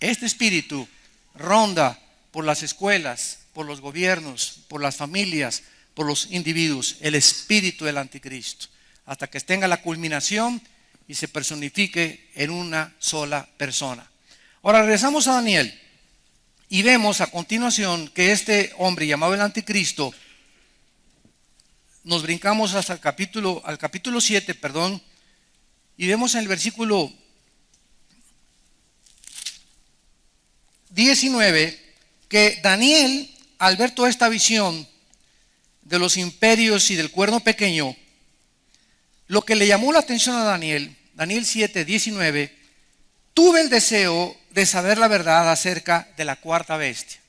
A: este espíritu ronda por las escuelas, por los gobiernos, por las familias, por los individuos, el espíritu del anticristo, hasta que tenga la culminación y se personifique en una sola persona. Ahora regresamos a Daniel y vemos a continuación que este hombre llamado el anticristo, nos brincamos hasta al capítulo 7, y vemos en el versículo 19 que Daniel, al ver toda esta visión de los imperios y del cuerno pequeño, lo que le llamó la atención a Daniel 7, 19, tuve el deseo de saber la verdad acerca de la cuarta bestia.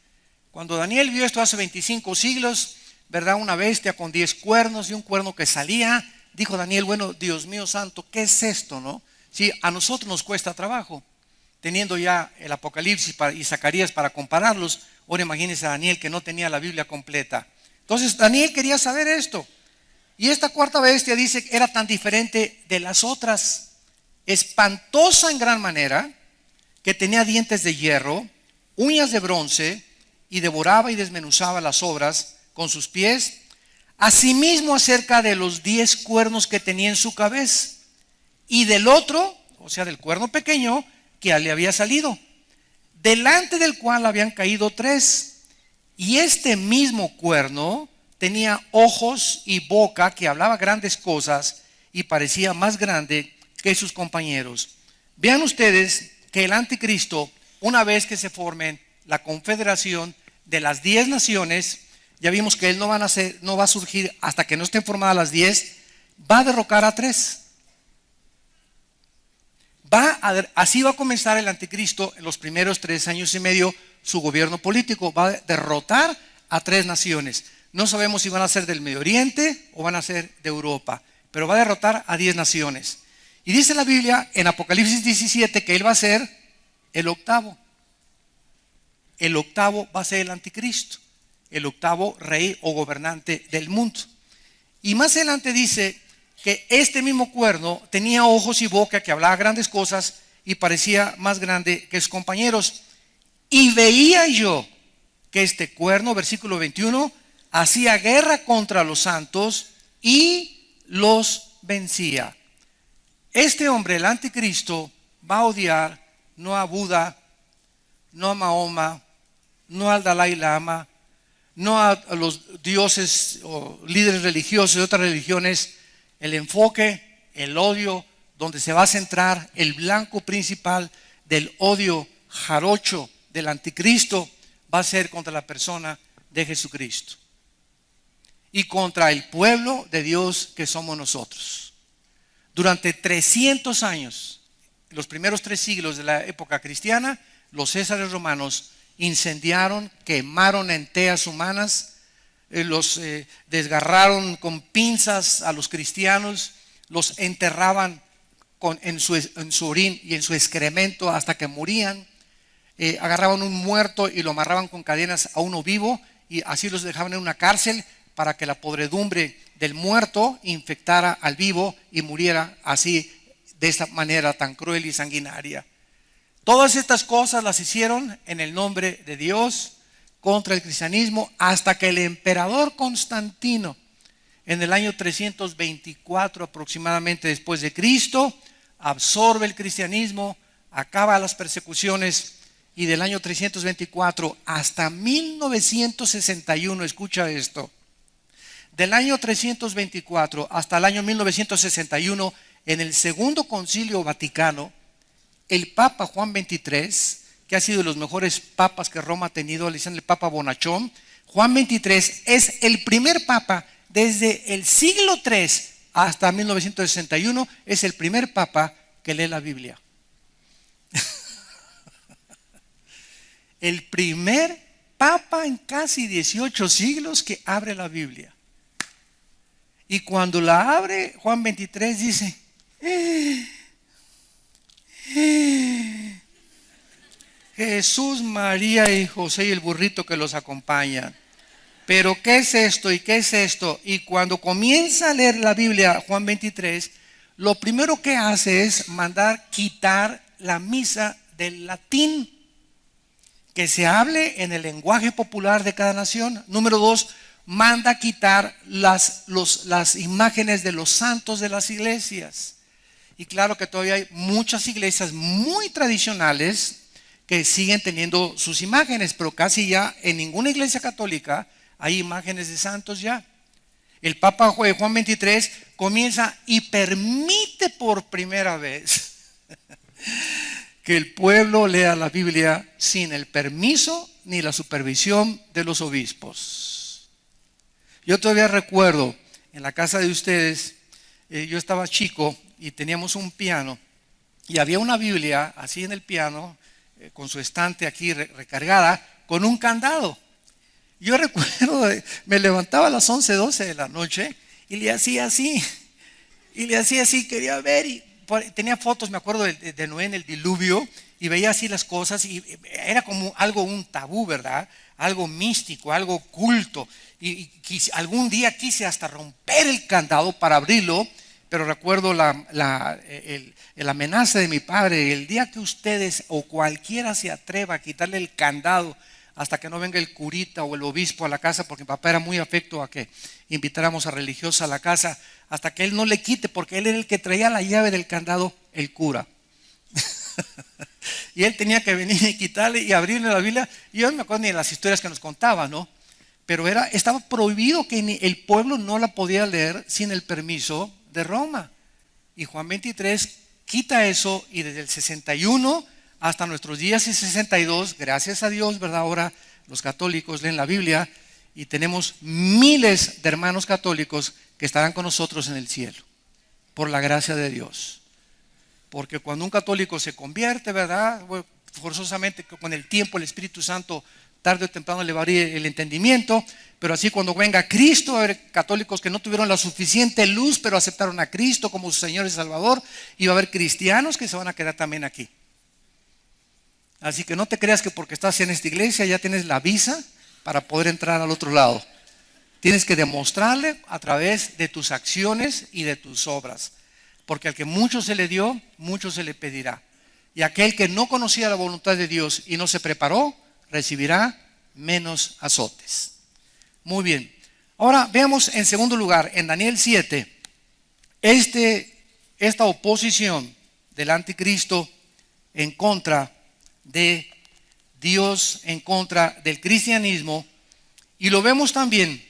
A: Cuando Daniel vio esto hace 25 siglos, ¿verdad? Una bestia con 10 cuernos y un cuerno que salía, dijo Daniel, bueno, Dios mío santo, ¿qué es esto, no? Si a nosotros nos cuesta trabajo, teniendo ya el Apocalipsis y Zacarías para compararlos, ahora imagínense a Daniel que no tenía la Biblia completa. Entonces Daniel quería saber esto. Y esta cuarta bestia dice que era tan diferente de las otras, espantosa en gran manera, que tenía dientes de hierro, uñas de bronce, y devoraba y desmenuzaba las obras con sus pies. Asimismo acerca de los 10 cuernos que tenía en su cabeza, y del otro, o sea del cuerno pequeño, que le había salido, delante del cual habían caído 3. Y este mismo cuerno tenía ojos y boca que hablaba grandes cosas y parecía más grande que sus compañeros. Vean ustedes que el anticristo, una vez que se formen la confederación de las 10 naciones, ya vimos que él no va a surgir hasta que no estén formadas las 10, va a derrocar a 3. Así va a comenzar el anticristo en los primeros 3 años y medio su gobierno político. Va a derrotar a 3 naciones. No sabemos si van a ser del Medio Oriente o van a ser de Europa, pero va a derrotar a 10 naciones. Y dice la Biblia en Apocalipsis 17 que él va a ser el octavo. El octavo va a ser el anticristo, el octavo rey o gobernante del mundo. Y más adelante dice que este mismo cuerno tenía ojos y boca que hablaba grandes cosas y parecía más grande que sus compañeros. Y veía yo que este cuerno, versículo 21, hacía guerra contra los santos y los vencía. Este hombre, el anticristo, va a odiar no a Buda, no a Mahoma, no al Dalai Lama, no a los dioses o líderes religiosos de otras religiones. El enfoque, el odio, donde se va a centrar el blanco principal del odio jarocho del anticristo, va a ser contra la persona de Jesucristo y contra el pueblo de Dios que somos nosotros. Durante 300 años, los primeros 3 siglos de la época cristiana, los césares romanos incendiaron, quemaron en teas humanas los desgarraron con pinzas a los cristianos, los enterraban en su orín y en su excremento hasta que morían. Agarraban un muerto y lo amarraban con cadenas a uno vivo y así los dejaban en una cárcel para que la podredumbre del muerto infectara al vivo y muriera así, de esta manera tan cruel y sanguinaria. Todas estas cosas las hicieron en el nombre de Dios contra el cristianismo, hasta que el emperador Constantino, en el año 324 aproximadamente después de Cristo, absorbe el cristianismo, acaba las persecuciones, y del año 324 hasta 1961, escucha esto, del año 324 hasta el año 1961, en el Segundo Concilio Vaticano, el Papa Juan XXIII, que ha sido de los mejores papas que Roma ha tenido, le dicen el Papa Bonachón, Juan XXIII es el primer papa desde el siglo III hasta 1961, es el primer papa que lee la Biblia. El primer papa en casi 18 siglos que abre la Biblia. Y cuando la abre, Juan XXIII dice, Jesús, María y José y el burrito que los acompañan. Pero ¿qué es esto y qué es esto? Y cuando comienza a leer la Biblia, Juan XXIII, lo primero que hace es mandar quitar la misa del latín, que se hable en el lenguaje popular de cada nación. Número 2, manda quitar las imágenes de los santos de las iglesias. Y claro que todavía hay muchas iglesias muy tradicionales que siguen teniendo sus imágenes, pero casi ya en ninguna iglesia católica hay imágenes de santos ya. El Papa Juan XXIII comienza y permite por primera vez que el pueblo lea la Biblia sin el permiso ni la supervisión de los obispos. Yo todavía recuerdo en la casa de ustedes, yo estaba chico y teníamos un piano y había una Biblia así en el piano, con su estante aquí recargada, con un candado. Yo recuerdo, me levantaba a las 11, 12 de la noche y le hacía así, quería ver, y tenía fotos, me acuerdo de Noé en el diluvio, y veía así las cosas, y era como algo, un tabú, ¿verdad? Algo místico, algo oculto, y algún día quise hasta romper el candado para abrirlo, pero recuerdo la amenaza de mi padre: el día que ustedes o cualquiera se atreva a quitarle el candado hasta que no venga el curita o el obispo a la casa, porque mi papá era muy afecto a que invitáramos a religiosos a la casa, hasta que él no le quite, porque él era el que traía la llave del candado, el cura. Y él tenía que venir y quitarle y abrirle la Biblia. Y yo no me acuerdo ni de las historias que nos contaba, ¿no? Pero estaba prohibido, que el pueblo no la podía leer sin el permiso de Roma. Y Juan XXIII quita eso, y desde el 61 hasta nuestros días y 62, gracias a Dios, ¿verdad? Ahora los católicos leen la Biblia y tenemos miles de hermanos católicos que estarán con nosotros en el cielo, por la gracia de Dios. Porque cuando un católico se convierte, ¿verdad? Forzosamente con el tiempo el Espíritu Santo tarde o temprano le va a abrir el entendimiento, pero así cuando venga Cristo, va a haber católicos que no tuvieron la suficiente luz, pero aceptaron a Cristo como su Señor y Salvador, y va a haber cristianos que se van a quedar también aquí. Así que no te creas que porque estás en esta iglesia ya tienes la visa para poder entrar al otro lado. Tienes que demostrarle a través de tus acciones y de tus obras, porque al que mucho se le dio, mucho se le pedirá. Y aquel que no conocía la voluntad de Dios y no se preparó, recibirá menos azotes. Muy bien. Ahora veamos en segundo lugar, en Daniel 7, esta oposición del anticristo en contra de Dios, en contra del cristianismo, y lo vemos también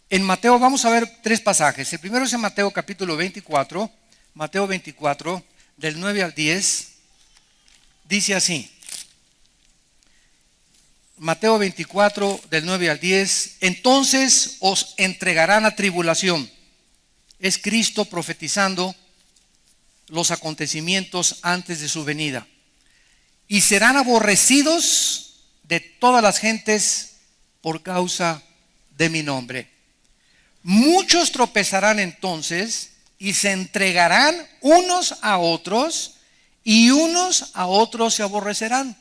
A: en Mateo. Vamos a ver tres pasajes. El primero es en Mateo capítulo 24, Mateo 24, del 9 al 10, dice así. Mateo 24, del 9 al 10, entonces os entregarán a tribulación. Es Cristo profetizando los acontecimientos antes de su venida. Y serán aborrecidos de todas las gentes por causa de mi nombre. Muchos tropezarán entonces y se entregarán unos a otros y unos a otros se aborrecerán.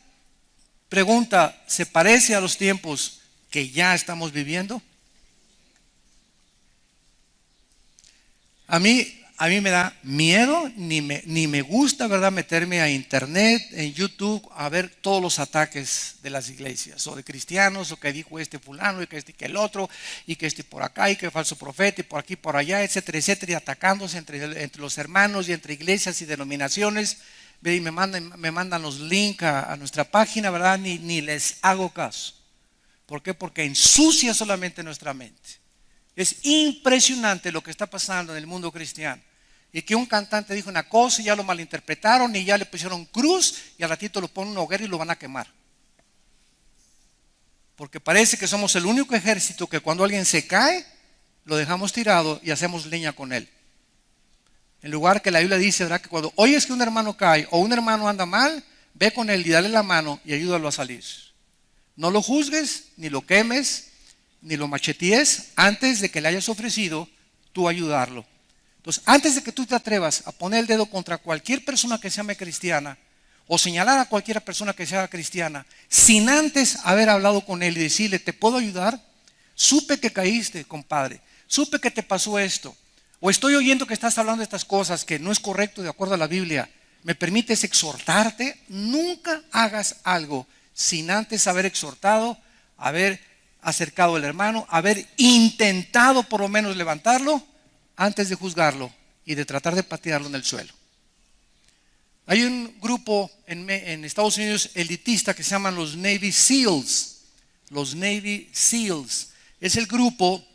A: Pregunta, ¿se parece a los tiempos que ya estamos viviendo? A mí me da miedo, ni me gusta, ¿verdad?, meterme a internet, en YouTube, a ver todos los ataques de las iglesias, o de cristianos, o que dijo este fulano, y que este y que el otro, y que este por acá, y que falso profeta, y por aquí, por allá, etcétera, etcétera, y atacándose entre los hermanos y entre iglesias y denominaciones. Y me mandan los links a nuestra página, ¿verdad? Ni les hago caso. ¿Por qué? Porque ensucia solamente nuestra mente. Es impresionante lo que está pasando en el mundo cristiano. Y que un cantante dijo una cosa y ya lo malinterpretaron y ya le pusieron cruz y al ratito lo ponen en una hoguera y lo van a quemar. Porque parece que somos el único ejército que cuando alguien se cae, lo dejamos tirado y hacemos leña con él. En lugar que la Biblia dice, ¿verdad?, que cuando oyes que un hermano cae o un hermano anda mal, ve con él y dale la mano y ayúdalo a salir. No lo juzgues, ni lo quemes, ni lo machetees antes de que le hayas ofrecido tú ayudarlo. Entonces, antes de que tú te atrevas a poner el dedo contra cualquier persona que se llame cristiana o señalar a cualquier persona que sea cristiana, sin antes haber hablado con él y decirle, ¿te puedo ayudar? Supe que caíste, compadre. Supe que te pasó esto. O estoy oyendo que estás hablando de estas cosas que no es correcto de acuerdo a la Biblia. ¿Me permites exhortarte? Nunca hagas algo sin antes haber exhortado, haber acercado al hermano, haber intentado por lo menos levantarlo antes de juzgarlo y de tratar de patearlo en el suelo. Hay un grupo en Estados Unidos elitista que se llaman los Navy SEALs. Los Navy SEALs es el grupo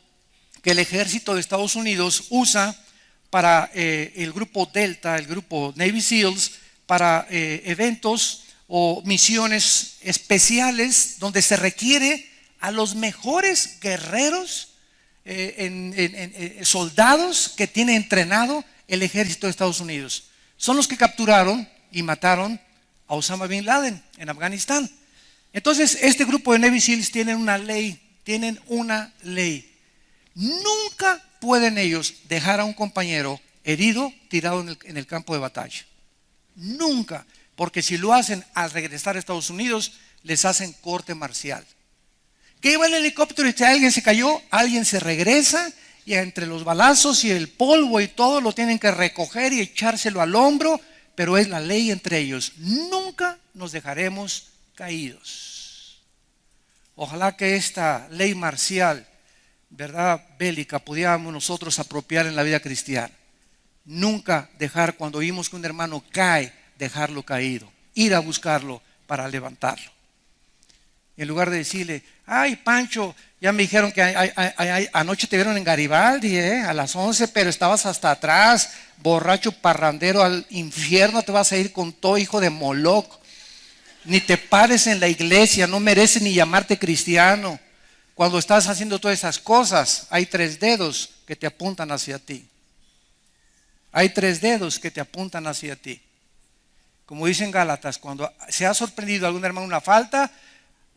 A: que el ejército de Estados Unidos usa para el grupo Delta, el grupo Navy SEALs, para eventos o misiones especiales donde se requiere a los mejores guerreros, soldados que tiene entrenado el ejército de Estados Unidos. Son los que capturaron y mataron a Osama Bin Laden en Afganistán. Entonces, este grupo de Navy SEALs tienen una ley. Nunca pueden ellos dejar a un compañero herido tirado en el campo de batalla. Nunca. Porque si lo hacen al regresar a Estados Unidos, les hacen corte marcial. Que iba el helicóptero y si alguien se cayó, alguien se regresa y entre los balazos y el polvo y todo lo tienen que recoger y echárselo al hombro, pero es la ley entre ellos. Nunca nos dejaremos caídos. Ojalá que esta ley marcial, verdad, bélica, pudiéramos nosotros apropiar en la vida cristiana. Nunca dejar, cuando oímos que un hermano cae, dejarlo caído, ir a buscarlo para levantarlo. En lugar de decirle, ay Pancho, ya me dijeron que anoche te vieron en Garibaldi a las 11, pero estabas hasta atrás, borracho parrandero, al infierno te vas a ir con todo, hijo de Moloch. Ni te pares en la iglesia, no mereces ni llamarte cristiano. Cuando estás haciendo todas esas cosas, hay 3 dedos que te apuntan hacia ti. Hay 3 dedos que te apuntan hacia ti. Como dicen Gálatas, cuando se ha sorprendido a algún hermano una falta,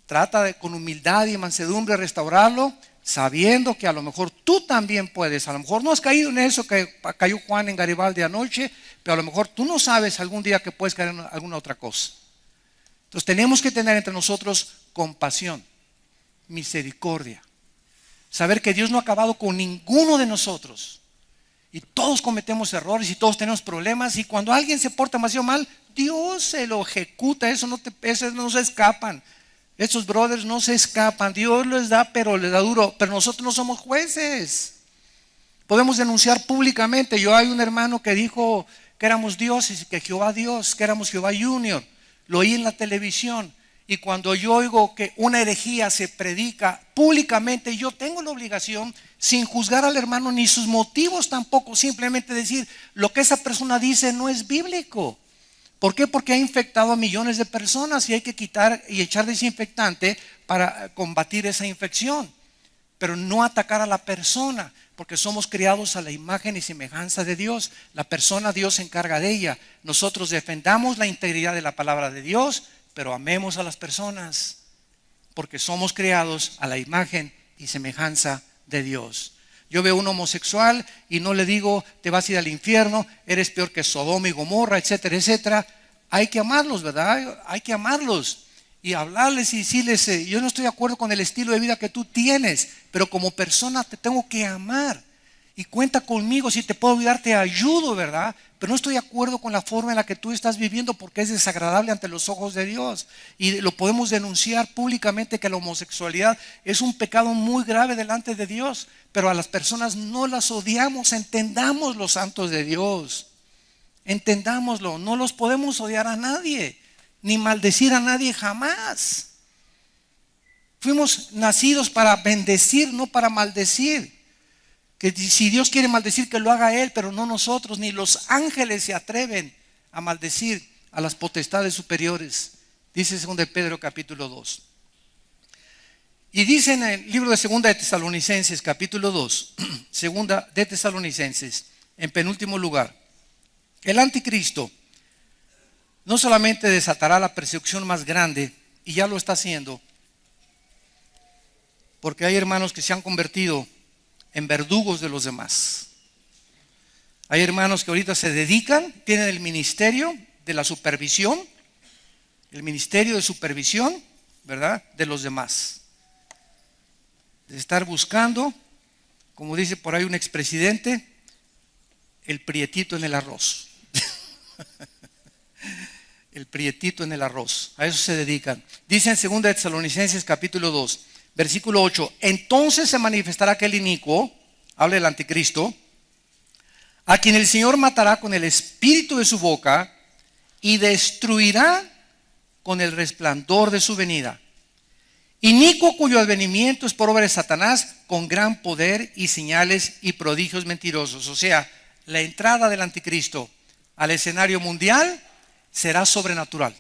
A: trata de con humildad y mansedumbre restaurarlo, sabiendo que a lo mejor tú también puedes. A lo mejor no has caído en eso que cayó Juan en Garibaldi anoche, pero a lo mejor tú no sabes algún día que puedes caer en alguna otra cosa. Entonces tenemos que tener entre nosotros compasión, misericordia, saber que Dios no ha acabado con ninguno de nosotros y todos cometemos errores y todos tenemos problemas, y cuando alguien se porta demasiado mal, Dios se lo ejecuta. Esos no se escapan. Esos brothers no se escapan. Dios les da, pero les da duro. Pero nosotros no somos jueces. Podemos denunciar públicamente. Yo hay un hermano que dijo que éramos dioses, que Jehová Dios, que éramos Jehová Junior. Lo oí en la televisión. Y cuando yo oigo que una herejía se predica públicamente, yo tengo la obligación, sin juzgar al hermano ni sus motivos tampoco, simplemente decir, lo que esa persona dice no es bíblico. ¿Por qué? Porque ha infectado a millones de personas y hay que quitar y echar desinfectante para combatir esa infección. Pero no atacar a la persona, porque somos criados a la imagen y semejanza de Dios. La persona, Dios se encarga de ella. Nosotros defendamos la integridad de la palabra de Dios, pero amemos a las personas, porque somos criados a la imagen y semejanza de Dios. Yo veo un homosexual y no le digo, te vas a ir al infierno, eres peor que Sodoma y Gomorra, etcétera, etcétera. Hay que amarlos, ¿verdad? Hay que amarlos y hablarles y decirles, yo no estoy de acuerdo con el estilo de vida que tú tienes, pero como persona te tengo que amar. Y cuenta conmigo, si te puedo ayudar, te ayudo, ¿verdad? Pero no estoy de acuerdo con la forma en la que tú estás viviendo porque es desagradable ante los ojos de Dios. Y lo podemos denunciar públicamente que la homosexualidad es un pecado muy grave delante de Dios. Pero a las personas no las odiamos, entendamos los santos de Dios. Entendámoslo, no los podemos odiar a nadie, ni maldecir a nadie jamás. Fuimos nacidos para bendecir, no para maldecir. Que si Dios quiere maldecir, que lo haga Él, pero no nosotros. Ni los ángeles se atreven a maldecir a las potestades superiores. Dice 2 de Pedro capítulo 2. Y dice en el libro de 2 de Tesalonicenses capítulo 2, 2 de Tesalonicenses, en penúltimo lugar, el anticristo no solamente desatará la persecución más grande, y ya lo está haciendo, porque hay hermanos que se han convertido en verdugos de los demás. Hay hermanos que ahorita se dedican, tienen el ministerio de la supervisión, el ministerio de supervisión, ¿verdad?, de los demás. De estar buscando, como dice por ahí un expresidente, el prietito en el arroz. El prietito en el arroz, a eso se dedican. Dice en 2 de Tesalonicenses capítulo 2, versículo 8, entonces se manifestará aquel inicuo, habla del anticristo, a quien el Señor matará con el espíritu de su boca y destruirá con el resplandor de su venida. Inicuo cuyo advenimiento es por obra de Satanás con gran poder y señales y prodigios mentirosos. O sea, la entrada del anticristo al escenario mundial será sobrenatural.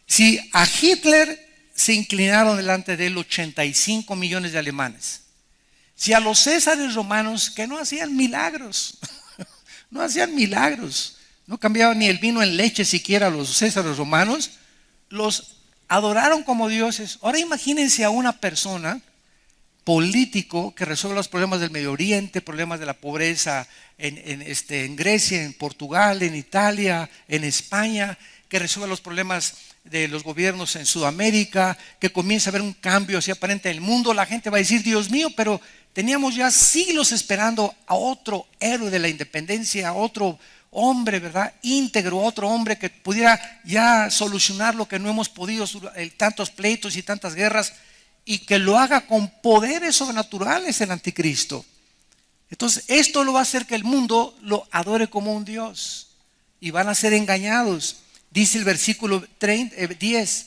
A: Si a Hitler se inclinaron delante de él 85 millones de alemanes, si a los césares romanos que no hacían milagros, no hacían milagros, no cambiaban ni el vino en leche siquiera, los césares romanos los adoraron como dioses. Ahora imagínense a una persona político que resuelve los problemas del Medio Oriente, problemas de la pobreza en Grecia, en Portugal, en Italia, en España, que resuelve los problemas de los gobiernos en Sudamérica, que comienza a haber un cambio así aparente en el mundo. La gente va a decir, Dios mío, pero teníamos ya siglos esperando a otro héroe de la independencia, a otro hombre, ¿verdad?, íntegro, otro hombre que pudiera ya solucionar lo que no hemos podido, tantos pleitos y tantas guerras, y que lo haga con poderes sobrenaturales el anticristo. Entonces esto lo va a hacer que el mundo lo adore como un Dios y van a ser engañados. Dice el versículo 10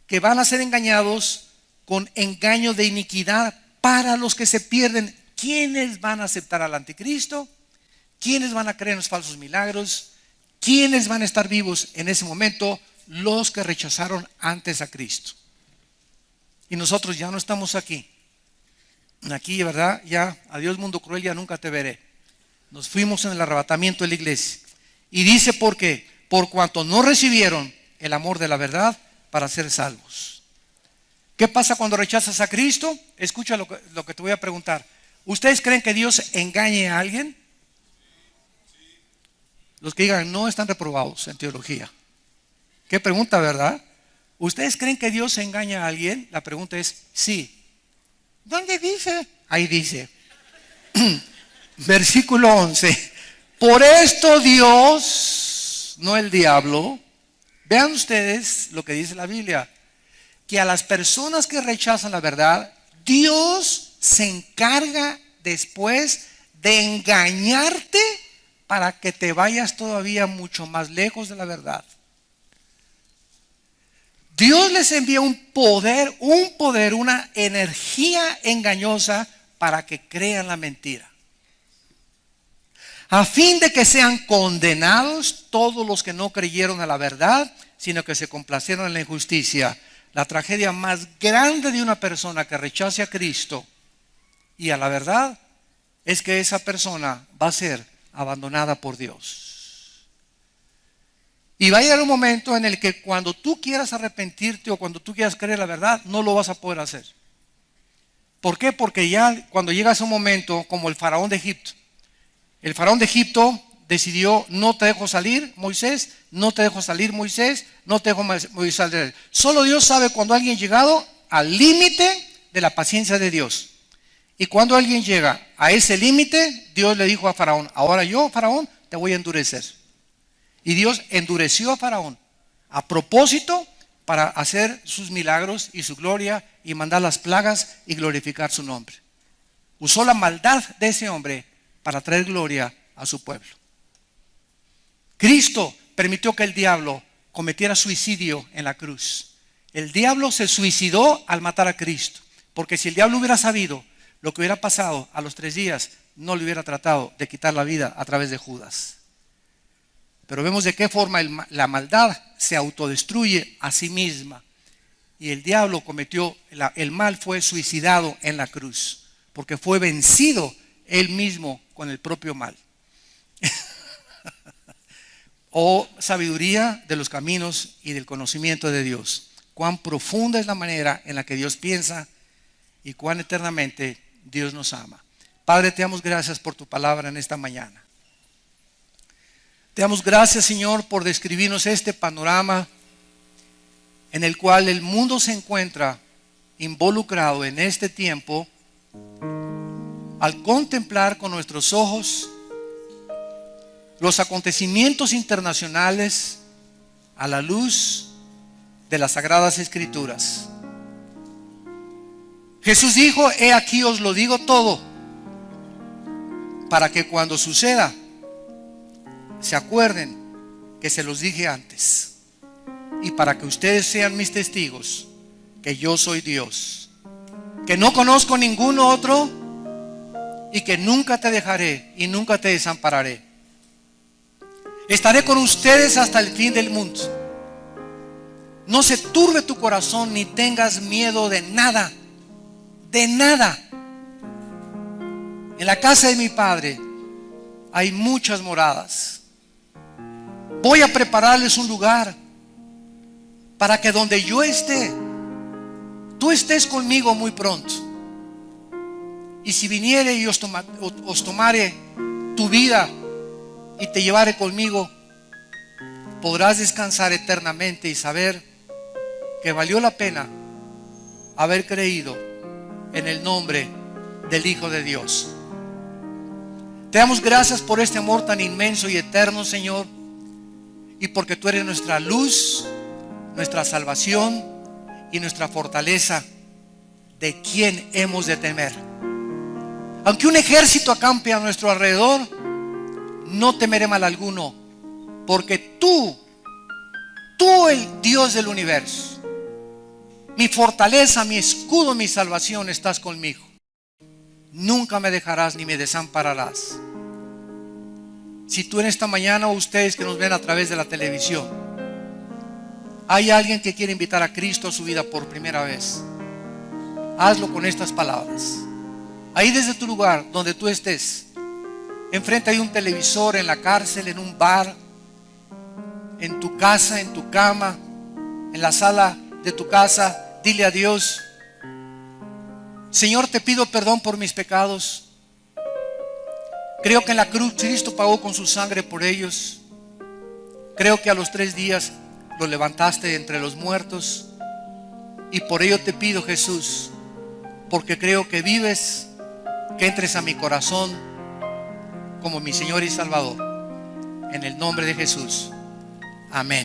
A: que van a ser engañados con engaño de iniquidad para los que se pierden. ¿Quiénes van a aceptar al anticristo? ¿Quiénes van a creer en los falsos milagros? ¿Quiénes van a estar vivos en ese momento? Los que rechazaron antes a Cristo. Y nosotros ya no estamos aquí. Aquí, ¿verdad? Ya, adiós mundo cruel, ya nunca te veré. Nos fuimos en el arrebatamiento de la iglesia. Y dice, ¿por qué? Por cuanto no recibieron el amor de la verdad para ser salvos. ¿Qué pasa cuando rechazas a Cristo? Escucha lo que te voy a preguntar. ¿Ustedes creen que Dios engañe a alguien? Los que digan no están reprobados en teología. ¿Qué pregunta, verdad? ¿Ustedes creen que Dios engaña a alguien? La pregunta es sí. ¿Dónde dice? Ahí dice. Versículo 11. Por esto Dios, no el diablo, vean ustedes lo que dice la Biblia, que a las personas que rechazan la verdad, Dios se encarga después de engañarte para que te vayas todavía mucho más lejos de la verdad. Dios les envía un poder, una energía engañosa para que crean la mentira. A fin de que sean condenados todos los que no creyeron a la verdad, sino que se complacieron en la injusticia. La tragedia más grande de una persona que rechace a Cristo y a la verdad es que esa persona va a ser abandonada por Dios. Y va a llegar un momento en el que cuando tú quieras arrepentirte o cuando tú quieras creer la verdad, no lo vas a poder hacer. ¿Por qué? Porque ya cuando llegas a un momento como el faraón de Egipto. El faraón de Egipto decidió: no te dejo salir, Moisés, no te dejo salir, Moisés, no te dejo salir. Solo Dios sabe cuando alguien ha llegado al límite de la paciencia de Dios. Y cuando alguien llega a ese límite, Dios le dijo a Faraón: ahora yo, Faraón, te voy a endurecer. Y Dios endureció a Faraón a propósito para hacer sus milagros y su gloria y mandar las plagas y glorificar su nombre. Usó la maldad de ese hombre para traer gloria a su pueblo. Cristo permitió que el diablo cometiera suicidio en la cruz. El diablo se suicidó al matar a Cristo, porque si el diablo hubiera sabido lo que hubiera pasado a los 3 días, no le hubiera tratado de quitar la vida a través de Judas. Pero vemos de qué forma la maldad se autodestruye a sí misma. Y el diablo cometió, el mal fue suicidado en la cruz, porque fue vencido él mismo con el propio mal. Oh, sabiduría de los caminos y del conocimiento de Dios. Cuán profunda es la manera en la que Dios piensa y cuán eternamente Dios nos ama. Padre, te damos gracias por tu palabra en esta mañana. Te damos gracias, Señor, por describirnos este panorama en el cual el mundo se encuentra involucrado en este tiempo, al contemplar con nuestros ojos los acontecimientos internacionales a la luz de las Sagradas Escrituras. Jesús dijo: he aquí os lo digo todo, para que cuando suceda se acuerden que se los dije antes, y para que ustedes sean mis testigos que yo soy Dios, que no conozco ningún otro y que nunca te dejaré y nunca te desampararé. Estaré con ustedes hasta el fin del mundo. No se turbe tu corazón ni tengas miedo de nada, de nada. En la casa de mi Padre hay muchas moradas. Voy a prepararles un lugar para que donde yo esté, tú estés conmigo muy pronto. Y si viniere y os tomare tu vida y te llevare conmigo, podrás descansar eternamente y saber que valió la pena haber creído en el nombre del Hijo de Dios. Te damos gracias por este amor tan inmenso y eterno, Señor, y porque tú eres nuestra luz, nuestra salvación y nuestra fortaleza, de quien hemos de temer. Aunque un ejército acampe a nuestro alrededor, no temeré mal alguno, porque tú el Dios del universo, mi fortaleza, mi escudo, mi salvación, estás conmigo. Nunca me dejarás ni me desampararás. Si tú en esta mañana, o ustedes que nos ven a través de la televisión, hay alguien que quiere invitar a Cristo a su vida por primera vez, hazlo con estas palabras. Ahí desde tu lugar, donde tú estés, enfrente hay un televisor, en la cárcel, en un bar, en tu casa, en tu cama, en la sala de tu casa, dile a Dios: Señor, te pido perdón por mis pecados. Creo que en la cruz Cristo pagó con su sangre por ellos. Creo que a los 3 días lo levantaste de entre los muertos. Y por ello te pido, Jesús, porque creo que vives, que entres a mi corazón como mi Señor y Salvador. En el nombre de Jesús. Amén.